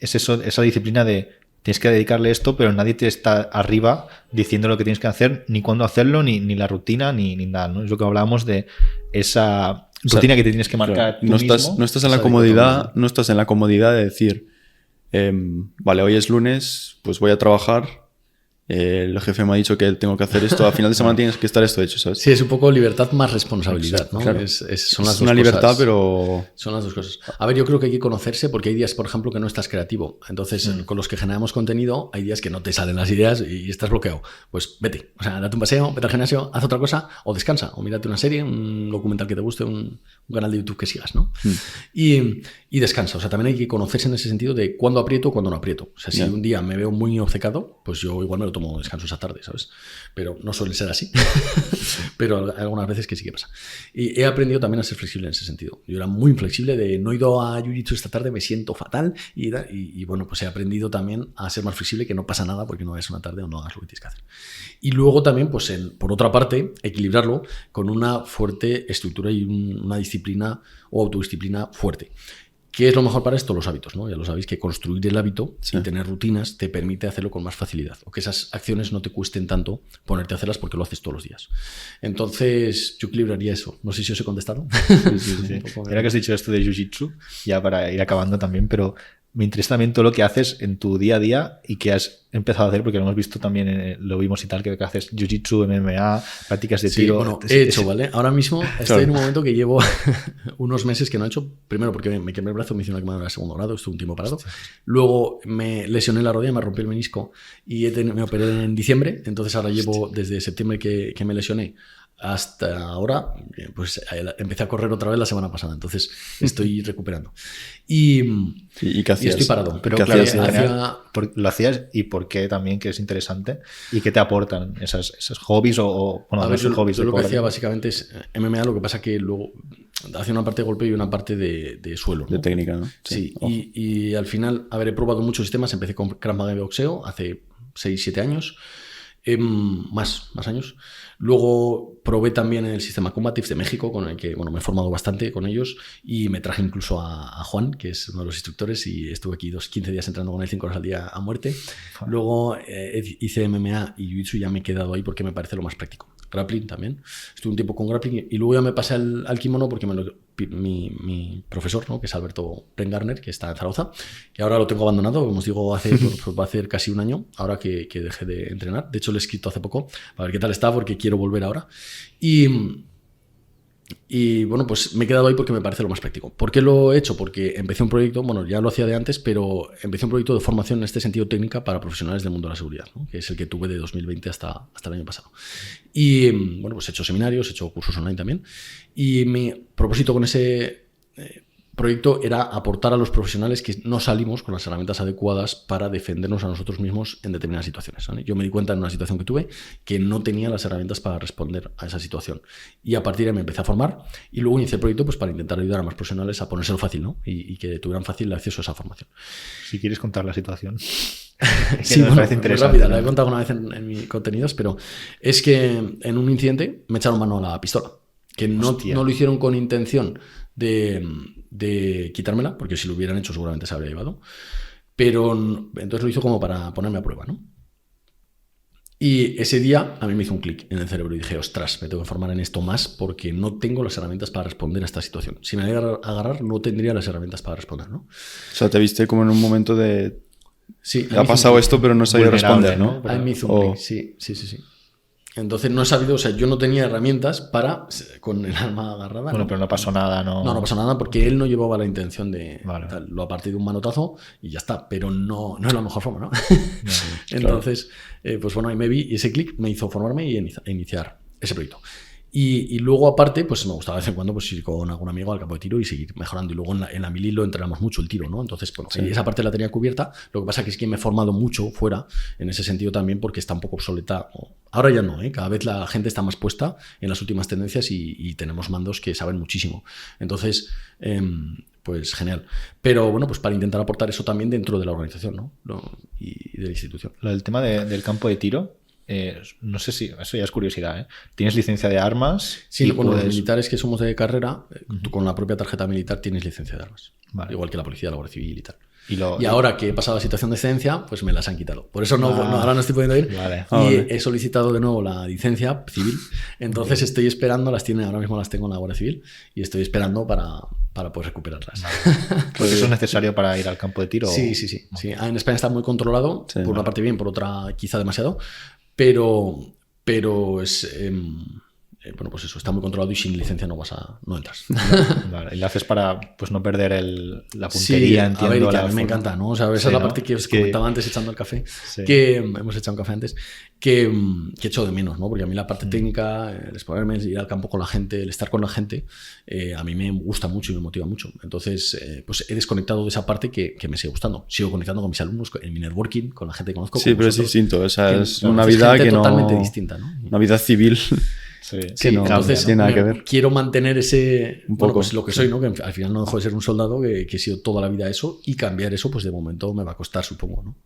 es esa disciplina de tienes que dedicarle esto, pero nadie te está arriba diciendo lo que tienes que hacer, ni cuándo hacerlo, ni la rutina, ni nada, ¿no? Es lo que hablábamos de esa rutina que te tienes que marcar tú mismo. No estás en la comodidad de decir, vale, hoy es lunes, pues voy a trabajar. El jefe me ha dicho que tengo que hacer esto, a final de semana tienes que estar esto hecho, ¿sabes? Sí, es un poco libertad más responsabilidad, ¿no? Claro. Son las es dos una libertad, cosas. pero... Son las dos cosas. A ver, yo creo que hay que conocerse porque hay días, por ejemplo, que no estás creativo. Entonces, con los que generamos contenido, hay días que no te salen las ideas y estás bloqueado. Pues vete, o sea, date un paseo, vete al gimnasio, haz otra cosa, o descansa, o mírate una serie, un documental que te guste, un canal de YouTube que sigas, ¿no? Y descansa. O sea, también hay que conocerse en ese sentido de cuándo aprieto o cuándo no aprieto. O sea, si un día me veo muy obcecado, pues yo igual me lo tomo descanso esa tarde, ¿sabes? Pero no suele ser así. Pero algunas veces que sí que pasa. Y he aprendido también a ser flexible en ese sentido. Yo era muy inflexible de no he ido a Jiu-Jitsu esta tarde, me siento fatal. Y bueno, pues he aprendido también a ser más flexible, que no pasa nada porque no es una tarde o no hagas lo que tienes que hacer. Y luego también, pues por otra parte, equilibrarlo con una fuerte estructura y una disciplina o autodisciplina fuerte. ¿Qué es lo mejor para esto? Los hábitos, ¿no? Ya lo sabéis que construir el hábito y tener rutinas te permite hacerlo con más facilidad. O que esas acciones no te cuesten tanto ponerte a hacerlas porque lo haces todos los días. Entonces, yo equilibraría eso. No sé si os he contestado. Sí. Mira que has dicho esto de Jiu-Jitsu, ya para ir acabando también, pero me interesa también todo lo que haces en tu día a día y que has empezado a hacer, porque lo hemos visto también, lo vimos y tal, que haces jiu-jitsu, MMA, prácticas de tiro. Bueno, he hecho, ¿vale? Ahora mismo estoy en un momento que llevo unos meses que no he hecho. Primero porque me quemé el brazo, me hice una quemadura de segundo grado, estuve un tiempo parado. Luego me lesioné la rodilla, me rompí el menisco y me operé en diciembre. Entonces ahora llevo desde septiembre que me lesioné hasta ahora, pues empecé a correr otra vez la semana pasada, entonces estoy recuperando. ¿Y qué hacías? Y estoy parado. Pero ¿Qué claro, hacías? lo hacías y por qué también, que es interesante, y qué te aportan esos hobbies o bueno, a no ver, son hobbies. yo lo que hacía básicamente es MMA, lo que pasa que luego hacía una parte de golpe y una parte de suelo, ¿no? De técnica, ¿no? Sí, y al final, a ver, he probado muchos sistemas, empecé con Krav Maga y boxeo hace 6-7 años. Más años. Luego probé también el sistema Combative de México, con el que me he formado bastante con ellos, y me traje incluso a Juan, que es uno de los instructores, y estuve aquí 15 días entrenando con él 5 horas al día a muerte. Luego hice MMA y Jiu-Jitsu, y ya me he quedado ahí porque me parece lo más práctico. Grappling también. Estuve un tiempo con grappling y luego ya me pasé al kimono porque mi profesor, ¿no? Que es Alberto Brengarner, que está en Zaragoza, y ahora lo tengo abandonado, como os digo, va a hacer casi un año, ahora que dejé de entrenar. De hecho, le he escrito hace poco para ver qué tal está, porque quiero volver ahora. Y bueno, pues me he quedado ahí porque me parece lo más práctico. ¿Por qué lo he hecho? Porque empecé un proyecto, ya lo hacía de antes, pero empecé un proyecto de formación en este sentido técnica para profesionales del mundo de la seguridad, ¿no? Que es el que tuve de 2020 hasta el año pasado. Y bueno, pues he hecho seminarios, he hecho cursos online también. Y mi propósito con ese proyecto era aportar a los profesionales que no salimos con las herramientas adecuadas para defendernos a nosotros mismos en determinadas situaciones, ¿vale? Yo me di cuenta en una situación que tuve que no tenía las herramientas para responder a esa situación, y a partir de ahí me empecé a formar y luego inicié el proyecto pues para intentar ayudar a más profesionales a ponérselo fácil, ¿no? Y que tuvieran fácil el acceso a esa formación. Si quieres contar la situación. Sí, me parece interesante. Rápida, la he contado una vez en mis contenidos, pero es que en un incidente me echaron mano a la pistola, que no lo hicieron con intención de quitármela, porque si lo hubieran hecho seguramente se habría llevado, pero entonces lo hizo como para ponerme a prueba, ¿no? Y ese día a mí me hizo un clic en el cerebro y dije, ostras, me tengo que formar en esto más porque no tengo las herramientas para responder a esta situación. Si me llegara a agarrar, no tendría las herramientas para responder, ¿no? O sea, te viste como en un momento de... Sí, ha pasado esto, pero no sabía responder, ¿no? A mí me hizo un clic, sí. Entonces no he sabido, o sea, yo no tenía herramientas para, con el arma agarrada. Bueno, pero no pasó nada, ¿no? No pasó nada porque él no llevaba la intención de... Vale. Tal, lo aparté de un manotazo y ya está, pero no es la mejor forma, ¿no? Entonces, pues bueno, ahí me vi y ese clic me hizo formarme y iniciar ese proyecto. Y luego, aparte, pues me gustaba de vez en cuando pues, ir con algún amigo al campo de tiro y seguir mejorando. Y luego en la mili lo entrenamos mucho el tiro, ¿no? Entonces, bueno, esa parte la tenía cubierta. Lo que pasa es que me he formado mucho fuera en ese sentido también porque está un poco obsoleta. Ahora ya no, ¿eh? Cada vez la gente está más puesta en las últimas tendencias y tenemos mandos que saben muchísimo. Entonces, pues genial. Pero bueno, pues para intentar aportar eso también dentro de la organización, ¿no? Y de la institución. Lo del tema del campo de tiro... no sé si eso ya es curiosidad, ¿eh? ¿Tienes licencia de armas? Sí, bueno, los militares que somos de carrera, tú con la propia tarjeta militar tienes licencia de armas. Vale. Igual que la policía, la Guardia Civil y tal. Y ahora que he pasado la situación de excedencia, pues me las han quitado. Por eso ahora no estoy pudiendo ir. Vale. He solicitado de nuevo la licencia civil. Entonces estoy esperando, ahora mismo las tengo en la Guardia Civil y estoy esperando para poder recuperarlas. Vale. Pues eso es necesario para ir al campo de tiro. Sí. En España está muy controlado, por una parte bien, por otra quizá demasiado. Pero es bueno, pues eso, está muy controlado y sin licencia no entras. Vale, y lo haces para pues no perder la puntería, entiendo. A ver, que a mí me encanta, ¿no? O sea, esa es la parte que os comentaba antes echando el café, que hemos echado un café antes, que echo de menos, ¿no? Porque a mí la parte técnica, el exponerme, el ir al campo con la gente, el estar con la gente, a mí me gusta mucho y me motiva mucho. Entonces, pues he desconectado de esa parte que me sigue gustando. Sigo conectando con mis alumnos, en mi networking, con la gente que conozco. Sí, pero es distinto. O sea, es una vida que totalmente distinta, ¿no? Una vida civil. Sí, entonces tiene nada que ver. Quiero mantener ese un poco, pues lo que soy, ¿no? Que al final no dejo de ser un soldado que he sido toda la vida eso, y cambiar eso, pues de momento me va a costar, supongo, ¿no?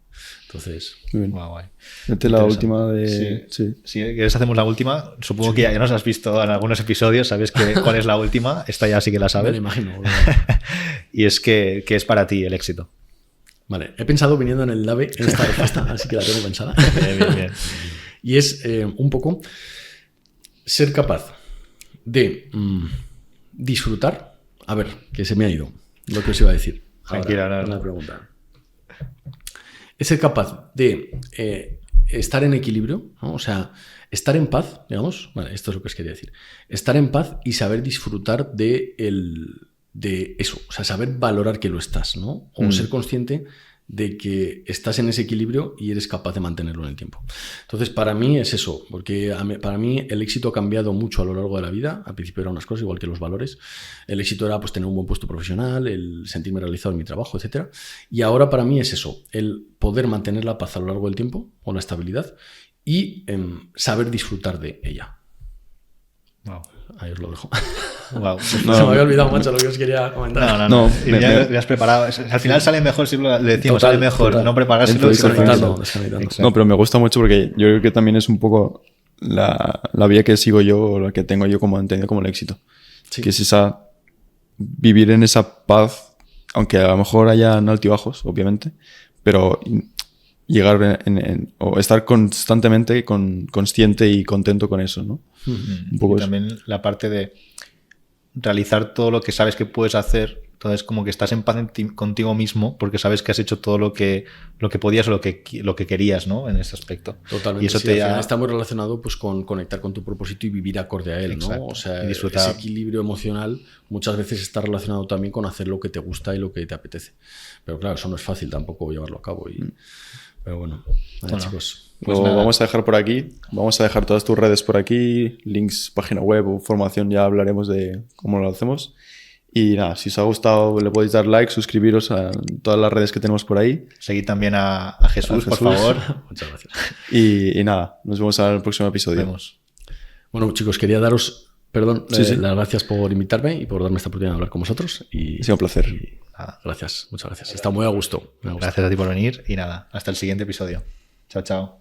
Entonces, muy bien. Guay. Esta es la última de... Sí, ¿quieres hacemos la última? Supongo que ya nos has visto en algunos episodios, sabes cuál es la última. Esta ya sí que la sabes. Me imagino. Y es que es para ti el éxito. Vale, he pensado viniendo en el DAVE en esta respuesta, así que la tengo pensada. Bien. Y es un poco ser capaz de disfrutar. A ver, que se me ha ido lo que os iba a decir. Tranquila, ahora, la pregunta. Es ser capaz de estar en equilibrio, ¿no? O sea, estar en paz, digamos. Vale, esto es lo que os quería decir. Estar en paz y saber disfrutar de eso. O sea, saber valorar que lo estás, ¿no? O ser consciente de que estás en ese equilibrio y eres capaz de mantenerlo en el tiempo. Entonces, para mí es eso, porque para mí el éxito ha cambiado mucho a lo largo de la vida. Al principio eran unas cosas, igual que los valores. El éxito era pues tener un buen puesto profesional, el sentirme realizado en mi trabajo, etc. Y ahora para mí es eso, el poder mantener la paz a lo largo del tiempo, o la estabilidad, y saber disfrutar de ella. Wow. Ahí os lo dejo. Wow. Se me había olvidado mucho lo que os quería comentar. No, ya has preparado. Al final sale mejor, si le decimos, Total, sale mejor total. no preparárselo. Desconectando. No, pero me gusta mucho porque yo creo que también es un poco la vía que sigo yo, o la que tengo yo como entendido como el éxito. Sí. Que es vivir en esa paz, aunque a lo mejor hayan altibajos, obviamente, pero llegar o estar constantemente consciente y contento con eso, ¿no? Un poco y eso. también la parte de realizar todo lo que sabes que puedes hacer. Entonces, como que estás en paz contigo mismo porque sabes que has hecho todo lo que podías o lo que querías, ¿no? En ese aspecto. Totalmente. Y eso Sí, al final está muy relacionado pues, con conectar con tu propósito y vivir acorde a él, Exacto. ¿no? O sea, Y disfrutar. ese equilibrio emocional muchas veces está relacionado también con hacer lo que te gusta y lo que te apetece. Pero claro, eso no es fácil tampoco llevarlo a cabo. Pero bueno, chicos. Lo vamos a dejar por aquí. Vamos a dejar todas tus redes por aquí, links, página web o formación, ya hablaremos de cómo lo hacemos. Y nada, si os ha gustado le podéis dar like, suscribiros a todas las redes que tenemos por ahí. Seguid también a Jesús, por Jesús. favor. Muchas gracias. Y nada, nos vemos en el próximo episodio. Nos vemos. Bueno, chicos, quería daros, Sí. las gracias por invitarme y por darme esta oportunidad de hablar con vosotros. Ha sido un placer. Gracias, muchas gracias. Está muy a gusto. Me ha gustado. Gracias a ti por venir y nada, hasta el siguiente episodio. Chao, chao.